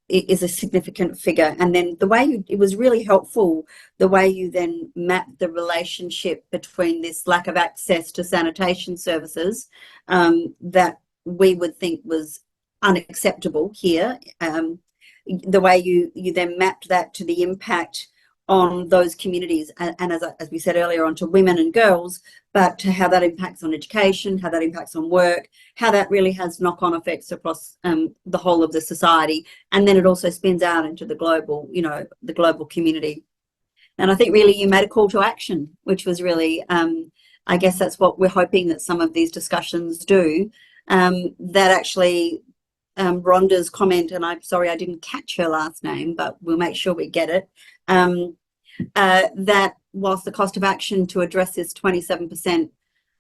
is a significant figure. And then the way it was really helpful, the way you then mapped the relationship between this lack of access to sanitation services that we would think was unacceptable here. The way you then mapped that to the impact on those communities, and as we said earlier, onto women and girls, but to how that impacts on education, how that impacts on work, how that really has knock-on effects across the whole of the society, and then it also spins out into the global community. And I think really you made a call to action, which was really, I guess that's what we're hoping that some of these discussions do. That actually, Rhonda's comment, and I'm sorry I didn't catch her last name, but we'll make sure we get it. That whilst the cost of action to address this 27%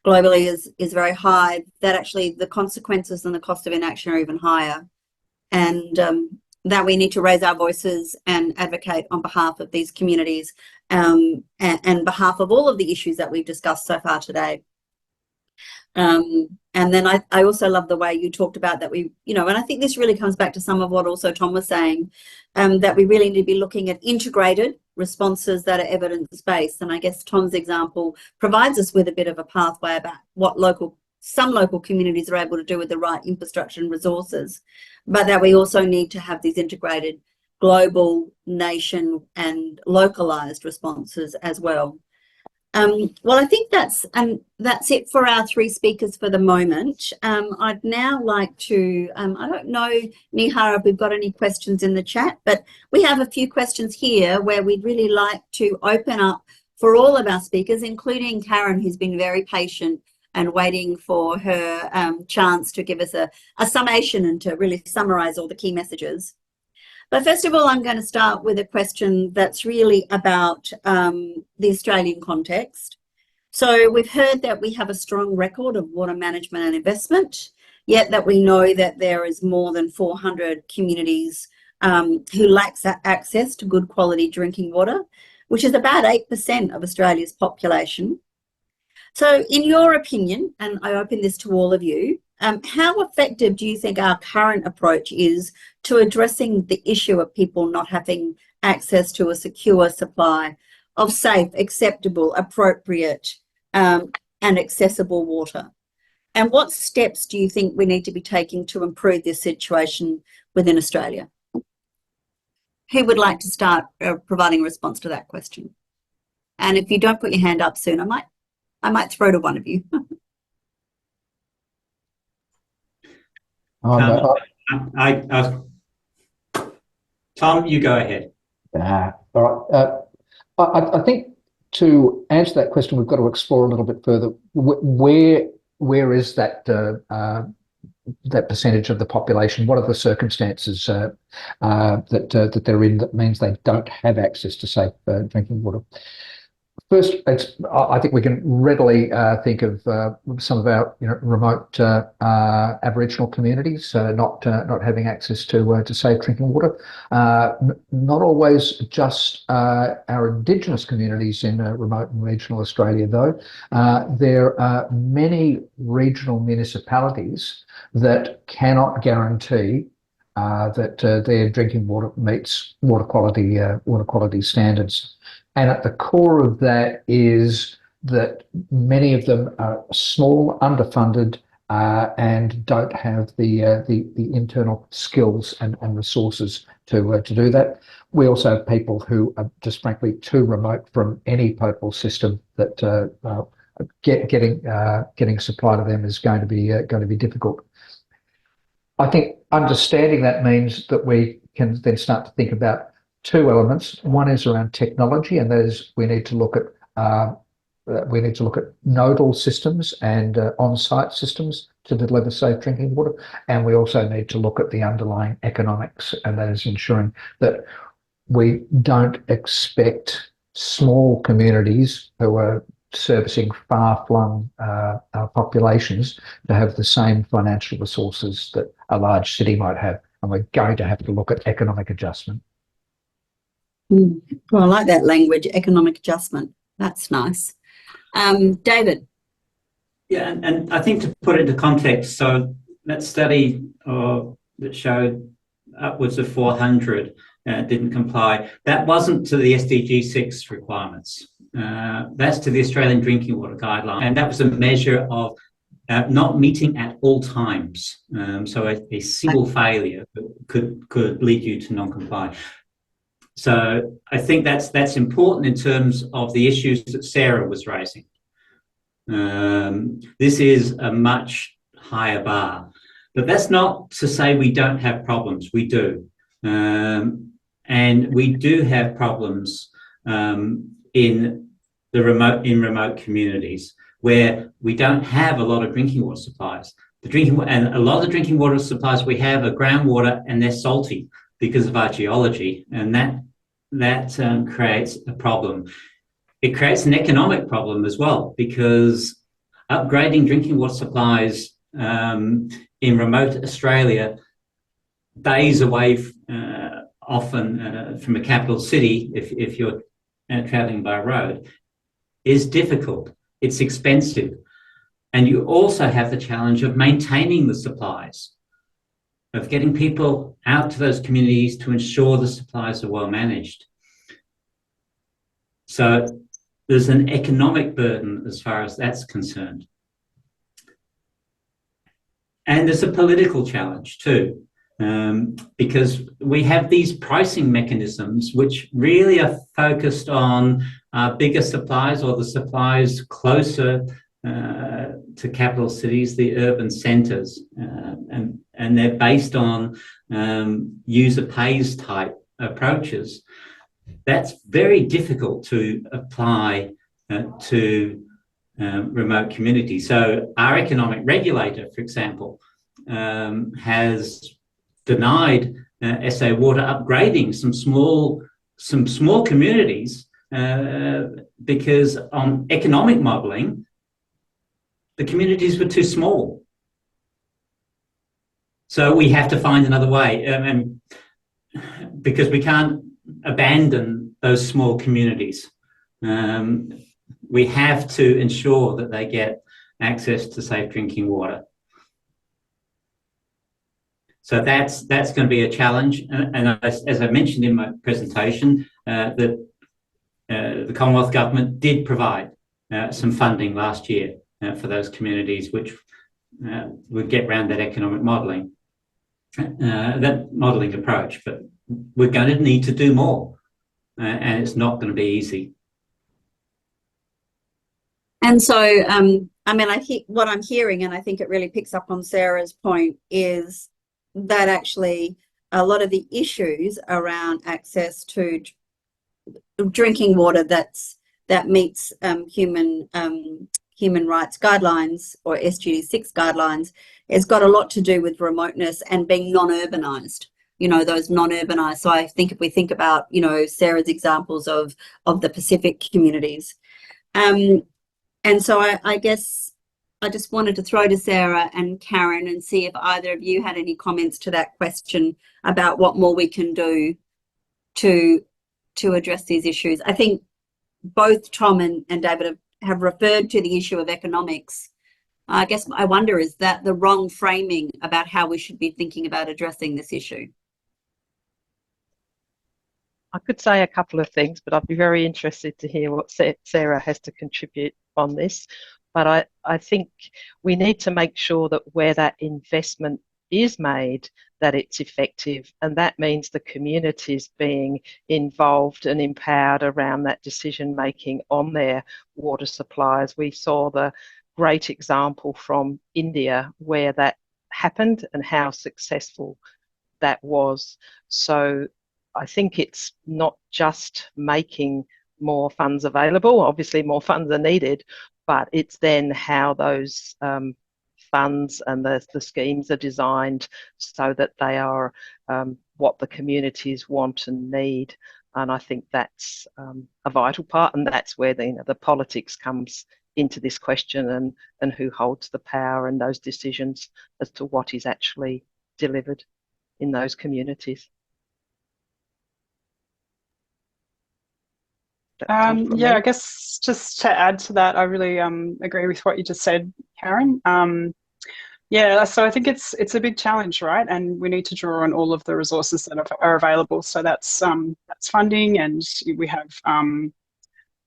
globally is very high, that actually the consequences and the cost of inaction are even higher, and that we need to raise our voices and advocate on behalf of these communities and behalf of all of the issues that we've discussed so far today. And then I also love the way you talked about that and I think this really comes back to some of what also Tom was saying, that we really need to be looking at integrated responses that are evidence-based. And I guess Tom's example provides us with a bit of a pathway about what some local communities are able to do with the right infrastructure and resources, but that we also need to have these integrated global, nation and localised responses as well. Well, I think that's it for our three speakers for the moment. I'd now like to, I don't know, Nihara, if we've got any questions in the chat, but we have a few questions here where we'd really like to open up for all of our speakers, including Karen, who's been very patient and waiting for her chance to give us a summation and to really summarise all the key messages. But first of all, I'm going to start with a question that's really about the Australian context. So we've heard that we have a strong record of water management and investment, yet that we know that there is more than 400 communities who lack access to good quality drinking water, which is about 8% of Australia's population. So in your opinion, and I open this to all of you, how effective do you think our current approach is to addressing the issue of people not having access to a secure supply of safe, acceptable, appropriate and accessible water? And what steps do you think we need to be taking to improve this situation within Australia? Who would like to start providing a response to that question? And if you don't put your hand up soon, I might throw to one of you. Tom, you go ahead. All right. I think to answer that question, we've got to explore a little bit further. Where is that that percentage of the population? What are the circumstances that they're in that means they don't have access to safe drinking water? First, I think we can readily think of some of our remote Aboriginal communities not having access to safe drinking water. Not always just our Indigenous communities in remote and regional Australia, though. There are many regional municipalities that cannot guarantee that their drinking water meets water quality standards. And at the core of that is that many of them are small, underfunded, and don't have the internal skills and resources to do that. We also have people who are just frankly too remote from any potable system that getting supply to them is going to be difficult. I think understanding that means that we can then start to think about two elements. One is around technology, and that is we need to look at nodal systems and on-site systems to deliver safe drinking water, and we also need to look at the underlying economics, and that is ensuring that we don't expect small communities who are servicing far-flung populations to have the same financial resources that a large city might have, and we're going to have to look at economic adjustment. Well, I like that language, economic adjustment. That's nice. David. Yeah, and I think to put it into context, so that study that showed upwards of 400 didn't comply, that wasn't to the SDG 6 requirements. That's to the Australian Drinking Water Guideline, and that was a measure of not meeting at all times. So a single failure could lead you to non-comply. So I think that's important in terms of the issues that Sarah was raising. This is a much higher bar, but that's not to say we don't have problems. We do, and we do have problems in remote communities where we don't have a lot of drinking water supplies. And a lot of the drinking water supplies we have are groundwater, and they're salty because of our geology, and that creates a problem. It creates an economic problem as well, because upgrading drinking water supplies in remote Australia, days away often from a capital city, if you're travelling by road, is difficult. It's expensive. And you also have the challenge of maintaining the supplies, of getting people out to those communities to ensure the supplies are well managed. So there's an economic burden as far as that's concerned. And there's a political challenge too, because we have these pricing mechanisms which really are focused on bigger supplies, or the supplies closer to capital cities, the urban centres, and they're based on user pays type approaches. That's very difficult to apply to remote communities. So our economic regulator, for example, has denied SA Water upgrading some small communities because on economic modelling, the communities were too small. So we have to find another way, because we can't abandon those small communities. We have to ensure that they get access to safe drinking water. So that's going to be a challenge. And as I mentioned in my presentation, that the Commonwealth Government did provide some funding last year for those communities, which would get around that economic modelling, that modelling approach. But we're going to need to do more, and it's not going to be easy. And so, I mean, what I'm hearing, and I think it really picks up on Sarah's point, is that actually a lot of the issues around access to drinking water that meets human rights guidelines, or SGD6 guidelines, has got a lot to do with remoteness and being non-urbanized. Those non-urbanized. So I think if we think about, Sarah's examples of the Pacific communities. And so I guess I just wanted to throw to Sarah and Karen and see if either of you had any comments to that question about what more we can do to address these issues. I think both Tom and David have referred to the issue of economics. I guess I wonder, is that the wrong framing about how we should be thinking about addressing this issue? I could say a couple of things, but I'd be very interested to hear what Sarah has to contribute on this. But I think we need to make sure that where that investment is made, that it's effective, and that means the communities being involved and empowered around that decision making on their water supplies. We saw the great example from India where that happened and how successful that was. So I think it's not just making more funds available. Obviously more funds are needed, but it's then how those funds and the schemes are designed so that they are what the communities want and need. And I think that's a vital part, and that's where the politics comes into this question, and who holds the power and those decisions as to what is actually delivered in those communities. Yeah, I guess just to add to that, I really agree with what you just said, Karen. Yeah, so I think it's a big challenge, right? And we need to draw on all of the resources that are available. So that's funding, and we have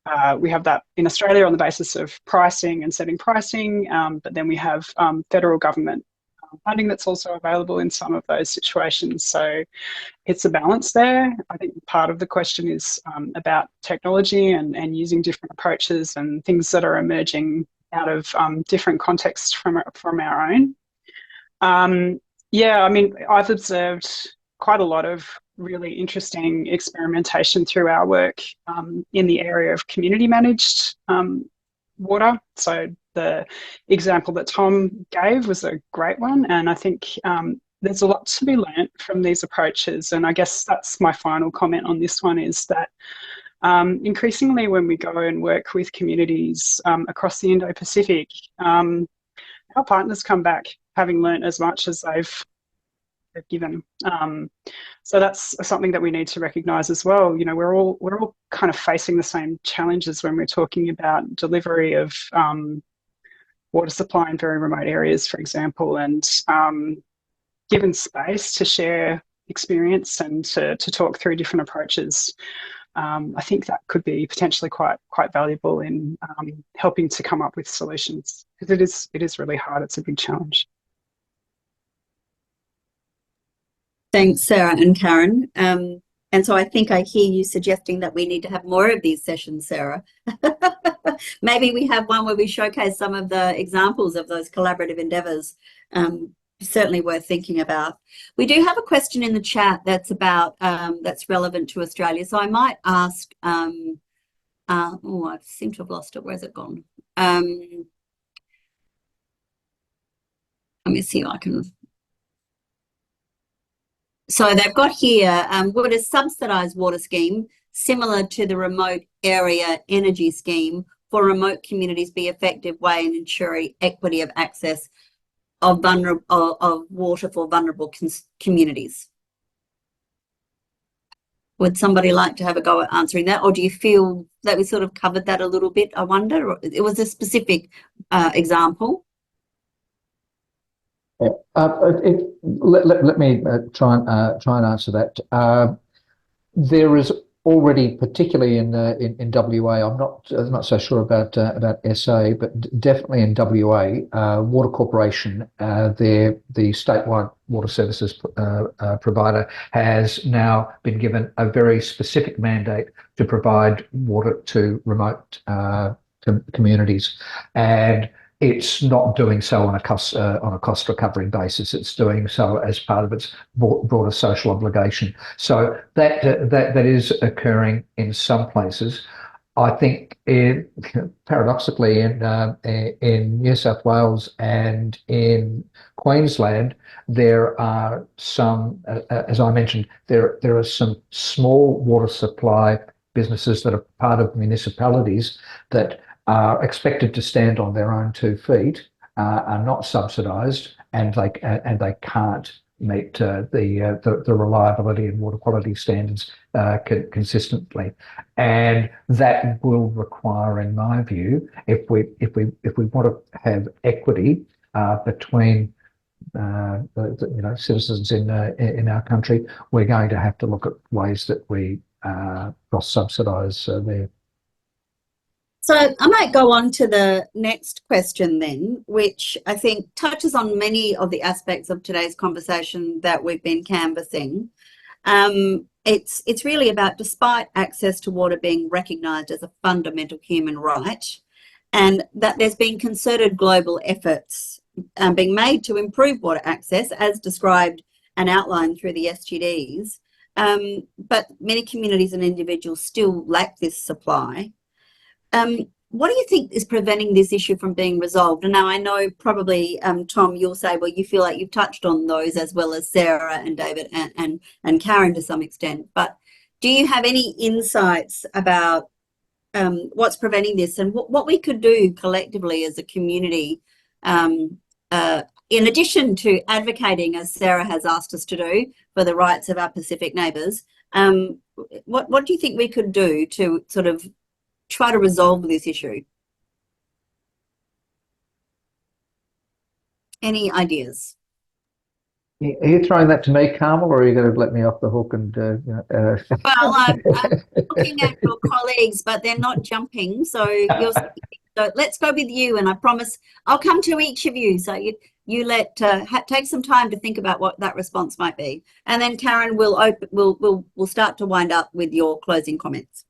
that in Australia on the basis of pricing and setting pricing, but then we have federal government funding that's also available in some of those situations. So it's a balance there. I think part of the question is about technology and using different approaches and things that are emerging out of different contexts from our own. Yeah, I mean, I've observed quite a lot of really interesting experimentation through our work in the area of community managed water. So the example that Tom gave was a great one, and I think there's a lot to be learnt from these approaches. And I guess that's my final comment on this one, is that increasingly when we go and work with communities across the Indo-Pacific, our partners come back having learnt as much as they've given. So that's something that we need to recognise as well. We're all kind of facing the same challenges when we're talking about delivery of water supply in very remote areas, for example, and given space to share experience and to talk through different approaches. I think that could be potentially quite valuable in helping to come up with solutions, because it is really hard. It's a big challenge. Thanks, Sarah and Karen. And so I think I hear you suggesting that we need to have more of these sessions, Sarah. Maybe we have one where we showcase some of the examples of those collaborative endeavours. Certainly worth thinking about. We do have a question in the chat that's about that's relevant to Australia. So I might ask. Oh, I seem to have lost it. Where's it gone? Let me see if I can. So they've got here, would a subsidised water scheme similar to the remote area energy scheme for remote communities be an effective way in ensuring equity of access of water for vulnerable communities? Would somebody like to have a go at answering that, or do you feel that we sort of covered that a little bit? I wonder. It was a specific example. Let me try and answer that. There is already, particularly in WA, I'm not so sure about SA, but definitely in WA, Water Corporation, the statewide water services provider, has now been given a very specific mandate to provide water to remote communities, and it's not doing so on a cost recovery basis. It's doing so as part of its broader social obligation. So that is occurring in some places. I think paradoxically in New South Wales and in Queensland, there are some, as I mentioned, there are some small water supply businesses that are part of municipalities that are expected to stand on their own 2 feet, are not subsidised, and they can't meet the reliability and water quality standards consistently, and that will require, in my view, if we want to have equity between citizens in our country, we're going to have to look at ways that we cross subsidise there. So I might go on to the next question then, which I think touches on many of the aspects of today's conversation that we've been canvassing. It's really about, despite access to water being recognised as a fundamental human right, and that there's been concerted global efforts being made to improve water access, as described and outlined through the SGDs, but many communities and individuals still lack this supply. What do you think is preventing this issue from being resolved? And now I know probably, Tom, you'll say, well, you feel like you've touched on those as well as Sarah and David and Karen to some extent. But do you have any insights about what's preventing this and what we could do collectively as a community, in addition to advocating, as Sarah has asked us to do, for the rights of our Pacific neighbours? What do you think we could do to sort of try to resolve this issue? Any ideas? Are you throwing that to me, Carmel, or are you going to let me off the hook? And Well, I'm looking at your colleagues, but they're not jumping. So let's go with you, and I promise I'll come to each of you. So you take some time to think about what that response might be, and then Karen we'll start to wind up with your closing comments.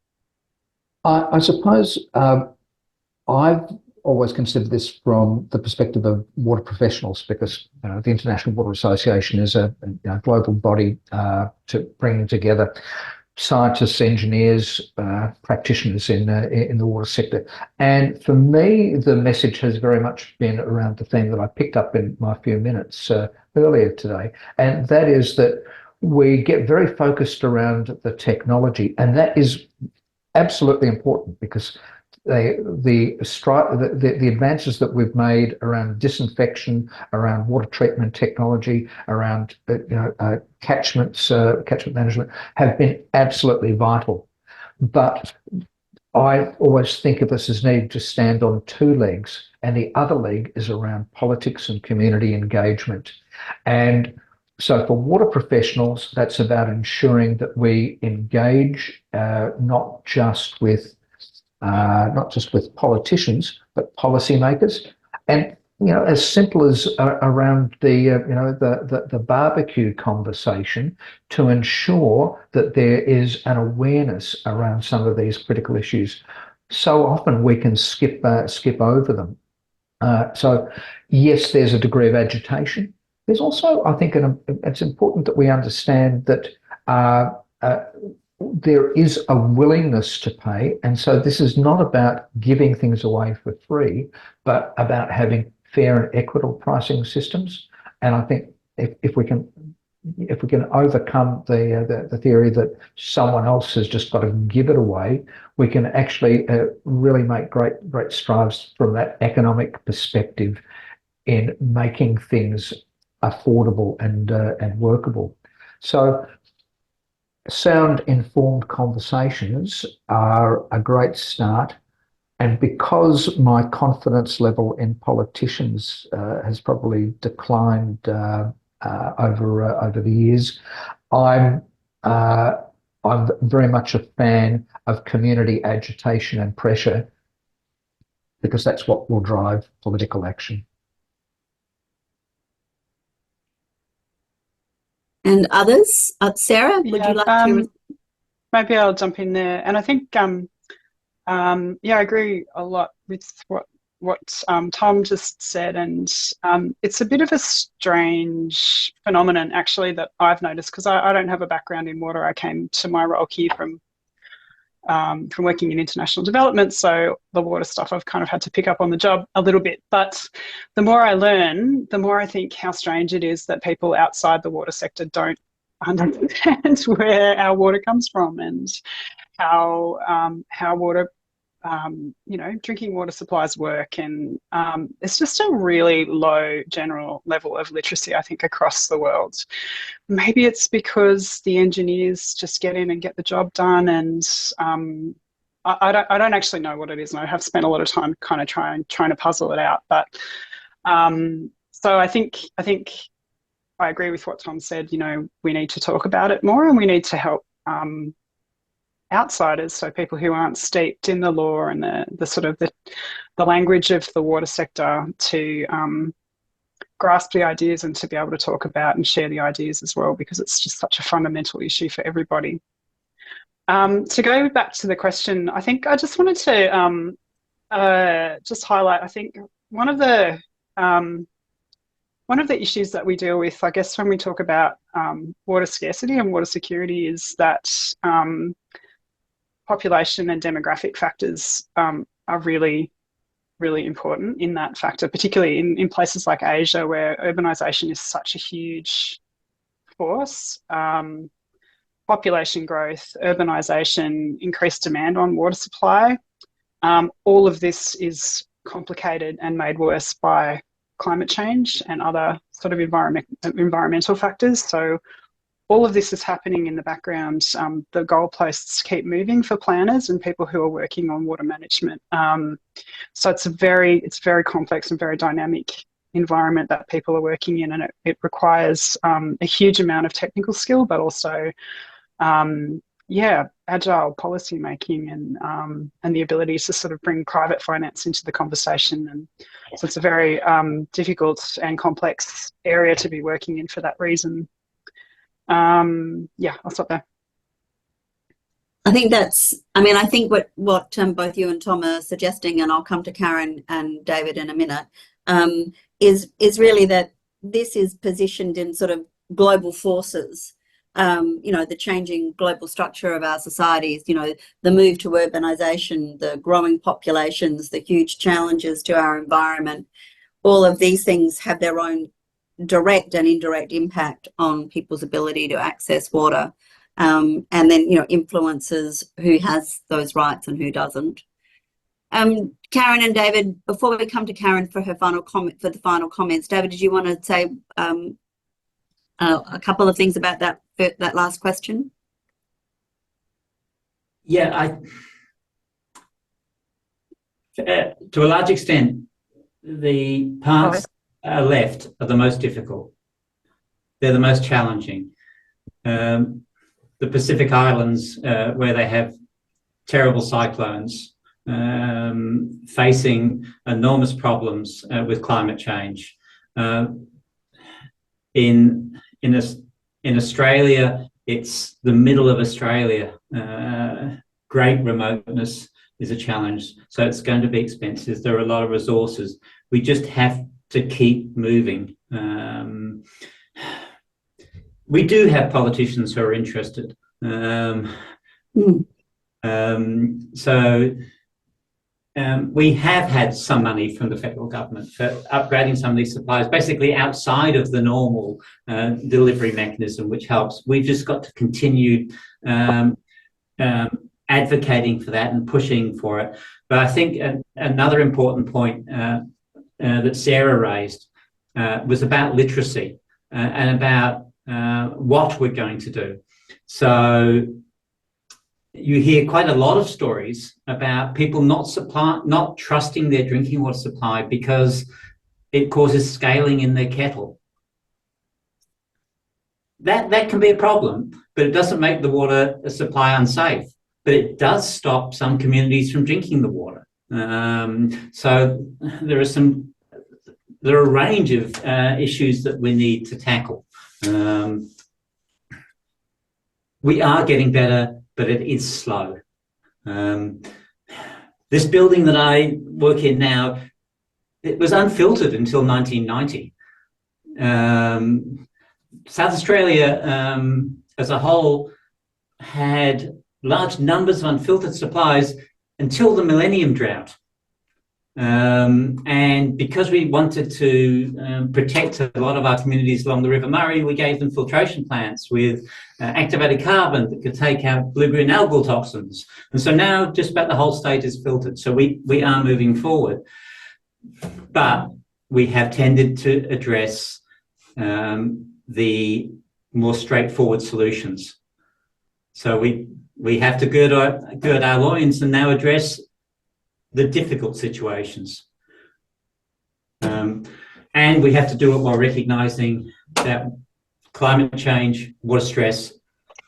I suppose I've always considered this from the perspective of water professionals, because the International Water Association is a global body to bring together scientists, engineers, practitioners in the water sector. And for me, the message has very much been around the theme that I picked up in my few minutes earlier today, and that is that we get very focused around the technology, and that is absolutely important, because the advances that we've made around disinfection, around water treatment technology, around catchment management have been absolutely vital. But I always think of us as needing to stand on 2 legs, and the other leg is around politics and community engagement. And so for water professionals, that's about ensuring that we engage not just with politicians, but policymakers, and as simple as around the barbecue conversation, to ensure that there is an awareness around some of these critical issues. So often we can skip over them. So yes, there's a degree of agitation. There's also, I think, it's important that we understand that there is a willingness to pay. And so this is not about giving things away for free, but about having fair and equitable pricing systems. And I think if we can overcome the theory that someone else has just got to give it away, we can actually really make great strides from that economic perspective in making things affordable and workable. So sound informed conversations are a great start, and because my confidence level in politicians has probably declined over the years, I'm very much a fan of community agitation and pressure, because that's what will drive political action. And others? Sarah, would you like to? Maybe I'll jump in there. And I think Yeah, I agree a lot with what Tom just said, and it's a bit of a strange phenomenon actually that I've noticed, because I don't have a background in water. I came to my role here from working in international development, so the water stuff I've kind of had to pick up on the job a little bit. But the more I learn, the more I think how strange it is that people outside the water sector don't understand where our water comes from and how water, drinking water supplies work. And it's just a really low general level of literacy, I think, across the world. Maybe it's because the engineers just get in and get the job done, and I don't actually know what it is, and I have spent a lot of time kind of trying to puzzle it out. But so I think I agree with what Tom said. We need to talk about it more, and we need to help outsiders, so people who aren't steeped in the law and the sort of the language of the water sector, to grasp the ideas and to be able to talk about and share the ideas as well, because it's just such a fundamental issue for everybody. To go back to the question, I think I just wanted to just highlight, I think one of the issues that we deal with, I guess, when we talk about water scarcity and water security, is that population and demographic factors are really, really important in that factor, particularly in places like Asia, where urbanisation is such a huge force. Population growth, urbanisation, increased demand on water supply. All of this is complicated and made worse by climate change and other sort of environmental factors. So all of this is happening in the background. The goalposts keep moving for planners and people who are working on water management. So it's very complex and very dynamic environment that people are working in, and it requires a huge amount of technical skill, but also agile policy making and the ability to sort of bring private finance into the conversation. And so it's a very difficult and complex area to be working in for that reason. I'll stop there. I think I think what both you and Tom are suggesting, and I'll come to Karen and David in a minute, is really that this is positioned in sort of global forces. The changing global structure of our societies, the move to urbanisation, the growing populations, the huge challenges to our environment. All of these things have their own direct and indirect impact on people's ability to access water, and then influences who has those rights and who doesn't. Karen and David, before we come to Karen for her final comment, for the final comments, David, did you want to say a couple of things about that last question? Yeah, to a large extent, the parts left are the most difficult. They're the most challenging. The Pacific Islands, where they have terrible cyclones, facing enormous problems with climate change. In Australia, it's the middle of Australia. Great remoteness is a challenge, so it's going to be expensive. There are a lot of resources. We just have to keep moving. We do have politicians who are interested. We have had some money from the federal government for upgrading some of these supplies, basically outside of the normal delivery mechanism, which helps. We've just got to continue advocating for that and pushing for it. But I think another important point that Sarah raised was about literacy and about what we're going to do. So you hear quite a lot of stories about people not trusting their drinking water supply because it causes scaling in their kettle. That can be a problem, but it doesn't make the water supply unsafe. But it does stop some communities from drinking the water. So there are a range of issues that we need to tackle. We are getting better, but it is slow. This building that I work in now, it was unfiltered until 1990. South Australia as a whole had large numbers of unfiltered supplies until the millennium drought. And because we wanted to protect a lot of our communities along the River Murray, we gave them filtration plants with activated carbon that could take out blue-green algal toxins. And so now just about the whole state is filtered. So we are moving forward. But we have tended to address the more straightforward solutions. So we have to gird our loins and now address the difficult situations. And we have to do it while recognising that climate change, water stress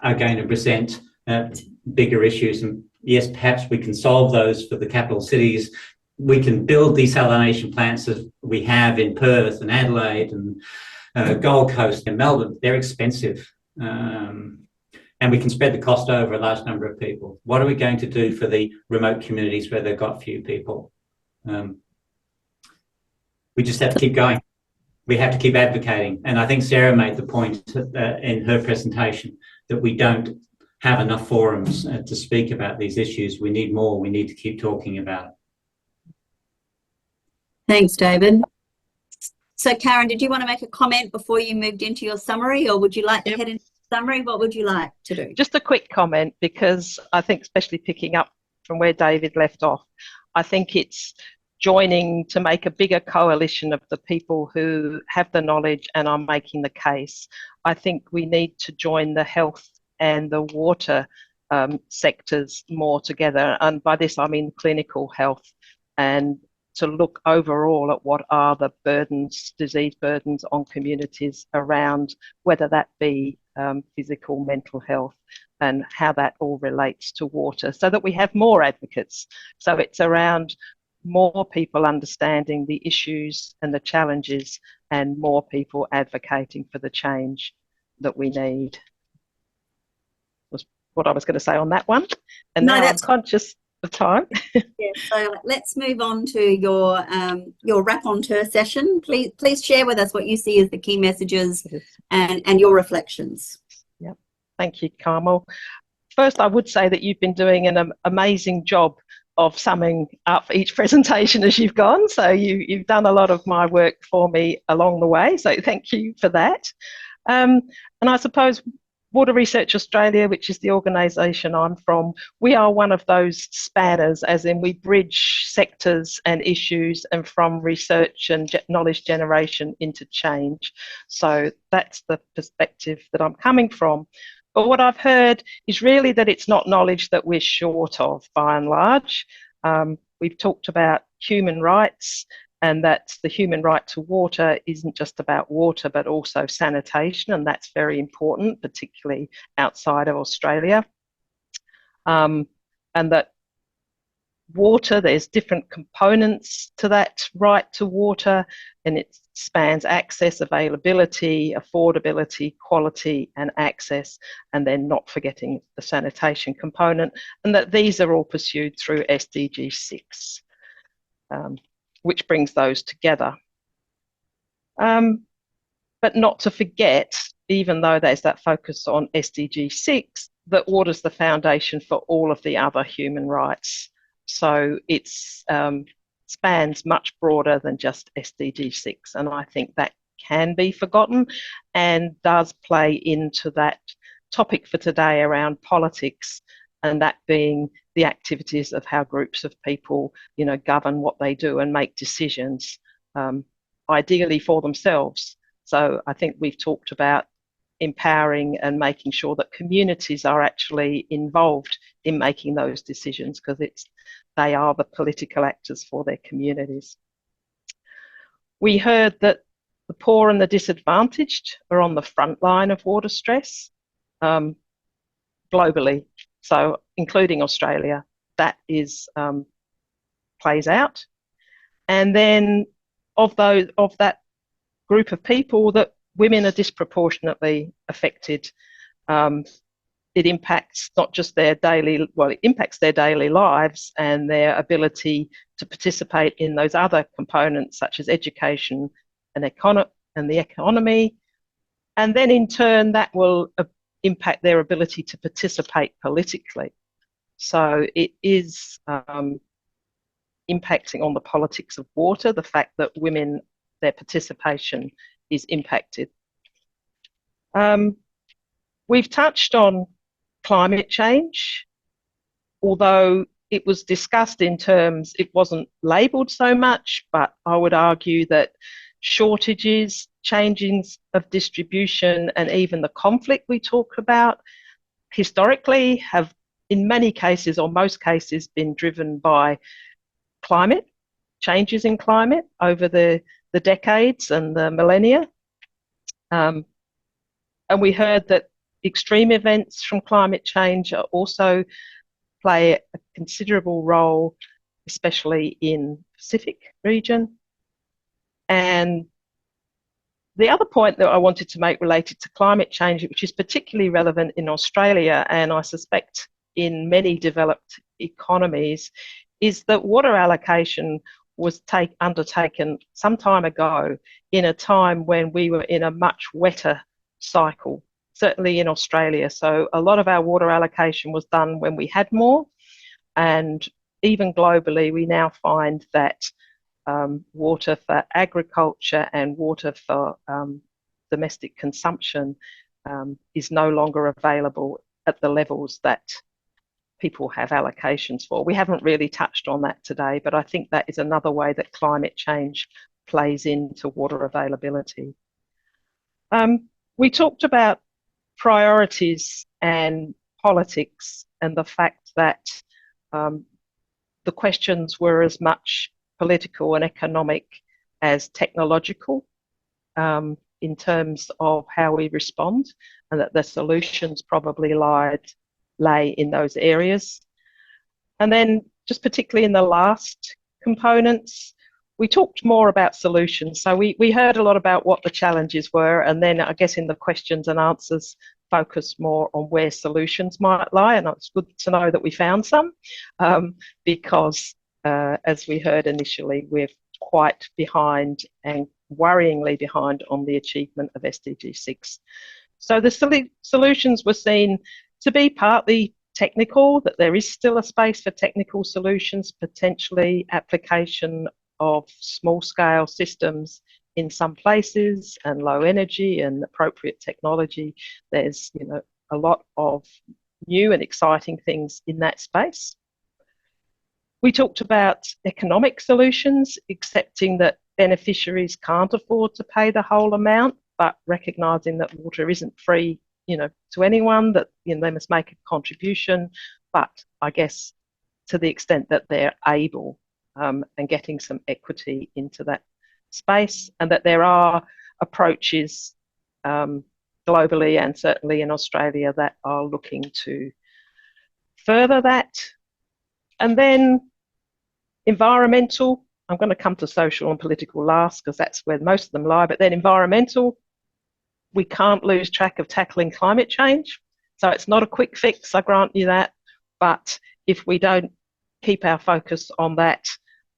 are going to present bigger issues. And yes, perhaps we can solve those for the capital cities. We can build desalination plants as we have in Perth and Adelaide and Gold Coast and Melbourne. They're expensive. And we can spread the cost over a large number of people. What are we going to do for the remote communities where they've got few people? We just have to keep going. We have to keep advocating. And I think Sarah made the point in her presentation that we don't have enough forums to speak about these issues. We need more. We need to keep talking about it. Thanks, David. So, Karen, did you want to make a comment before you moved into your summary, or would you like to head into the summary? What would you like to do? Just a quick comment, because I think, especially picking up from where David left off, I think it's joining to make a bigger coalition of the people who have the knowledge and are making the case. I think we need to join the health and the water sectors more together. And by this, I mean clinical health, and to look overall at what are the burdens, disease burdens on communities around, whether that be physical, mental health, and how that all relates to water, so that we have more advocates. So it's around more people understanding the issues and the challenges, and more people advocating for the change that we need. Was what I was going to say on that one. And no, now I'm conscious of time. Yeah, so let's move on to your Rapporteur session. Please share with us what you see as the key messages and your reflections. Yep. Thank you, Carmel. First, I would say that you've been doing an amazing job of summing up each presentation as you've gone. So you've done a lot of my work for me along the way. So thank you for that. And I suppose Water Research Australia, which is the organisation I'm from, we are one of those spanners, as in we bridge sectors and issues, and from research and knowledge generation into change. So that's the perspective that I'm coming from. But what I've heard is really that it's not knowledge that we're short of, by and large. We've talked about human rights, and that the human right to water isn't just about water, but also sanitation, and that's very important, particularly outside of Australia. And that water, there's different components to that right to water, and it spans access, availability, affordability, quality, and access, and then not forgetting the sanitation component, and that these are all pursued through SDG 6. Which brings those together. But not to forget, even though there's that focus on SDG 6, that water's the foundation for all of the other human rights. So it spans much broader than just SDG 6, and I think that can be forgotten and does play into that topic for today around politics, and that being the activities of how groups of people, govern what they do and make decisions, ideally for themselves. So I think we've talked about empowering and making sure that communities are actually involved in making those decisions, because they are the political actors for their communities. We heard that the poor and the disadvantaged are on the front line of water stress globally. So including Australia, that is plays out. And then of that group of people, that women are disproportionately affected it impacts not just their daily, well, it impacts their daily lives and their ability to participate in those other components such as education and the economy. And then in turn, that will impact their ability to participate politically. So it is impacting on the politics of water, the fact that women, their participation is impacted. We've touched on climate change, although it was discussed in terms, it wasn't labelled so much, but I would argue that shortages, changings of distribution, and even the conflict we talk about historically have, in many cases or most cases, been driven by climate, changes in climate over the decades and the millennia. And we heard that extreme events from climate change also play a considerable role, especially in the Pacific region. And the other point that I wanted to make related to climate change, which is particularly relevant in Australia, and I suspect in many developed economies, is that water allocation was undertaken some time ago in a time when we were in a much wetter cycle, certainly in Australia. So a lot of our water allocation was done when we had more, and even globally we now find that water for agriculture and water for domestic consumption is no longer available at the levels that people have allocations for. We haven't really touched on that today, but I think that is another way that climate change plays into water availability. We talked about priorities and politics and the fact that the questions were as much political and economic as technological in terms of how we respond, and that the solutions probably lay in those areas. And then just particularly in the last components, we talked more about solutions. So we heard a lot about what the challenges were, and then I guess in the questions and answers focus more on where solutions might lie. And it's good to know that we found some because as we heard initially, we're quite behind and worryingly behind on the achievement of SDG 6. So the solutions were seen to be partly technical, that there is still a space for technical solutions, potentially application of small-scale systems in some places and low energy and appropriate technology. There's, you know, a lot of new and exciting things in that space. We talked about economic solutions, accepting that beneficiaries can't afford to pay the whole amount, but recognising that water isn't free, you know, to anyone, that, you know, they must make a contribution, but I guess to the extent that they're able, and getting some equity into that space, and that there are approaches globally and certainly in Australia that are looking to further that. And then environmental, I'm going to come to social and political last because that's where most of them lie, but then environmental, we can't lose track of tackling climate change. So it's not a quick fix, I grant you that, but if we don't keep our focus on that,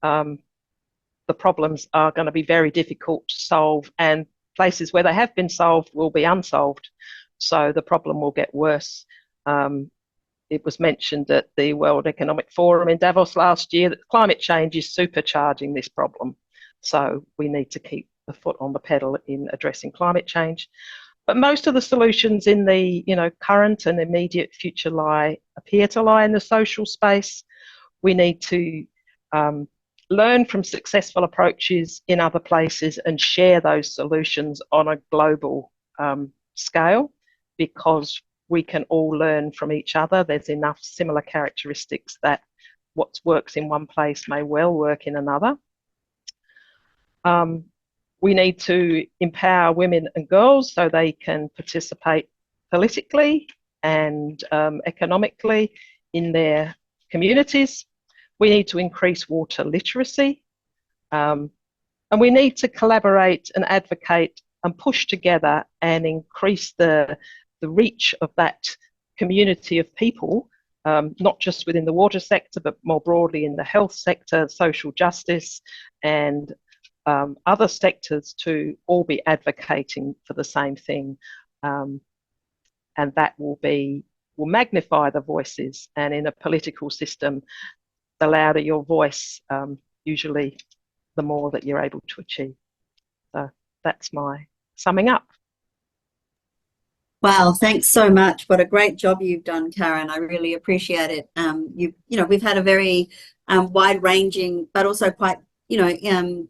the problems are going to be very difficult to solve, and places where they have been solved will be unsolved. So the problem will get worse. It was mentioned at the World Economic Forum in Davos last year that climate change is supercharging this problem. So we need to keep the foot on the pedal in addressing climate change. But most of the solutions in the, you know, current and immediate future appear to lie in the social space. We need to learn from successful approaches in other places and share those solutions on a global scale, because we can all learn from each other. There's enough similar characteristics that what works in one place may well work in another. We need to empower women and girls so they can participate politically and economically in their communities. We need to increase water literacy, and we need to collaborate and advocate and push together and increase the reach of that community of people, not just within the water sector, but more broadly in the health sector, social justice, and other sectors to all be advocating for the same thing. And that will magnify the voices. And in a political system, the louder your voice, usually the more that you're able to achieve. So that's my summing up. Wow, thanks so much. What a great job you've done, Karen. I really appreciate it. We've had a very wide-ranging, but also quite,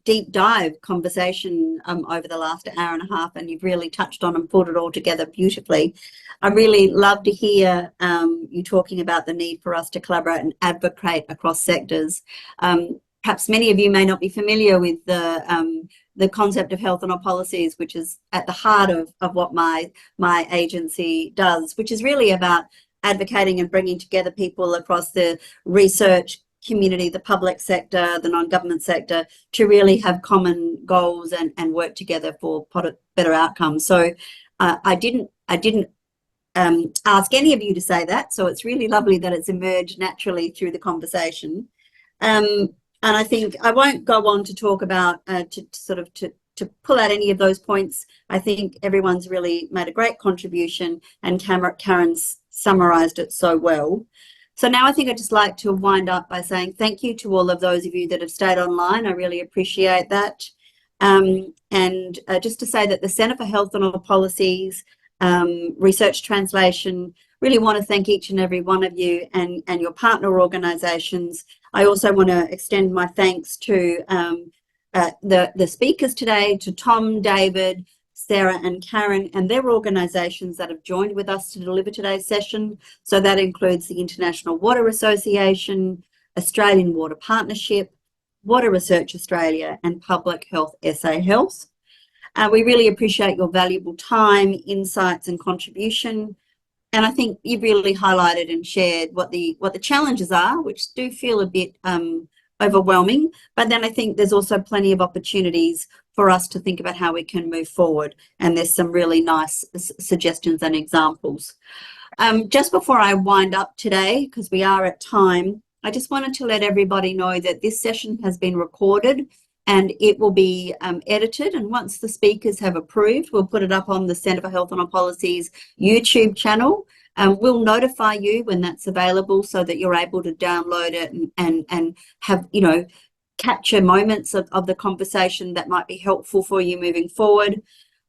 deep dive conversation over the last hour and a half, and you've really touched on and pulled it all together beautifully. I really love to hear you talking about the need for us to collaborate and advocate across sectors. Perhaps many of you may not be familiar with the concept of health and our policies, which is at the heart of what my agency does, which is really about advocating and bringing together people across the research community, the public sector, the non-government sector, to really have common goals and work together for better outcomes. So I didn't ask any of you to say that, so it's really lovely that it's emerged naturally through the conversation. And I think I won't go on to talk about to pull out any of those points. I think everyone's really made a great contribution, and Karen's summarised it so well. So now I think I'd just like to wind up by saying thank you to all of those of you that have stayed online. I really appreciate that. And just to say that the Centre for Health and All Policies, Research Translation, really want to thank each and every one of you and your partner organisations. I also want to extend my thanks to the speakers today, to Tom, David, Sarah and Karen and their organisations that have joined with us to deliver today's session. So that includes the International Water Association, Australian Water Partnership, Water Research Australia and Public Health SA Health. We really appreciate your valuable time, insights and contribution. And I think you've really highlighted and shared what the challenges are, which do feel a bit overwhelming. But then I think there's also plenty of opportunities for us to think about how we can move forward. And there's some really nice suggestions and examples. Just before I wind up today, because we are at time, I just wanted to let everybody know that this session has been recorded and it will be edited. And once the speakers have approved, we'll put it up on the Centre for Health and Our Policies YouTube channel. We'll notify you when that's available so that you're able to download it and have, capture moments of the conversation that might be helpful for you moving forward.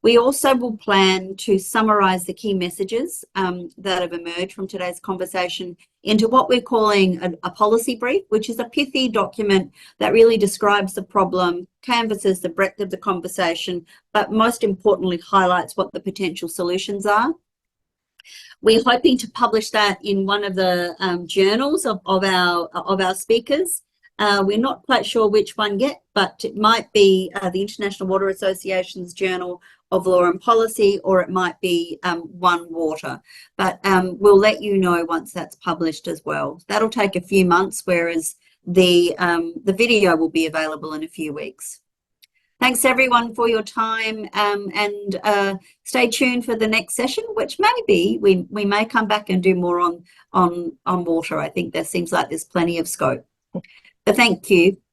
We also will plan to summarise the key messages that have emerged from today's conversation into what we're calling a policy brief, which is a pithy document that really describes the problem, canvasses the breadth of the conversation, but most importantly highlights what the potential solutions are. We're hoping to publish that in one of the journals of our speakers. We're not quite sure which one yet, but it might be the International Water Association's Journal of Law and Policy, or it might be One Water. But we'll let you know once that's published as well. That'll take a few months, whereas the video will be available in a few weeks. Thanks everyone for your time, and stay tuned for the next session, which maybe we may come back and do more on water. I think there seems like there's plenty of scope. But thank you.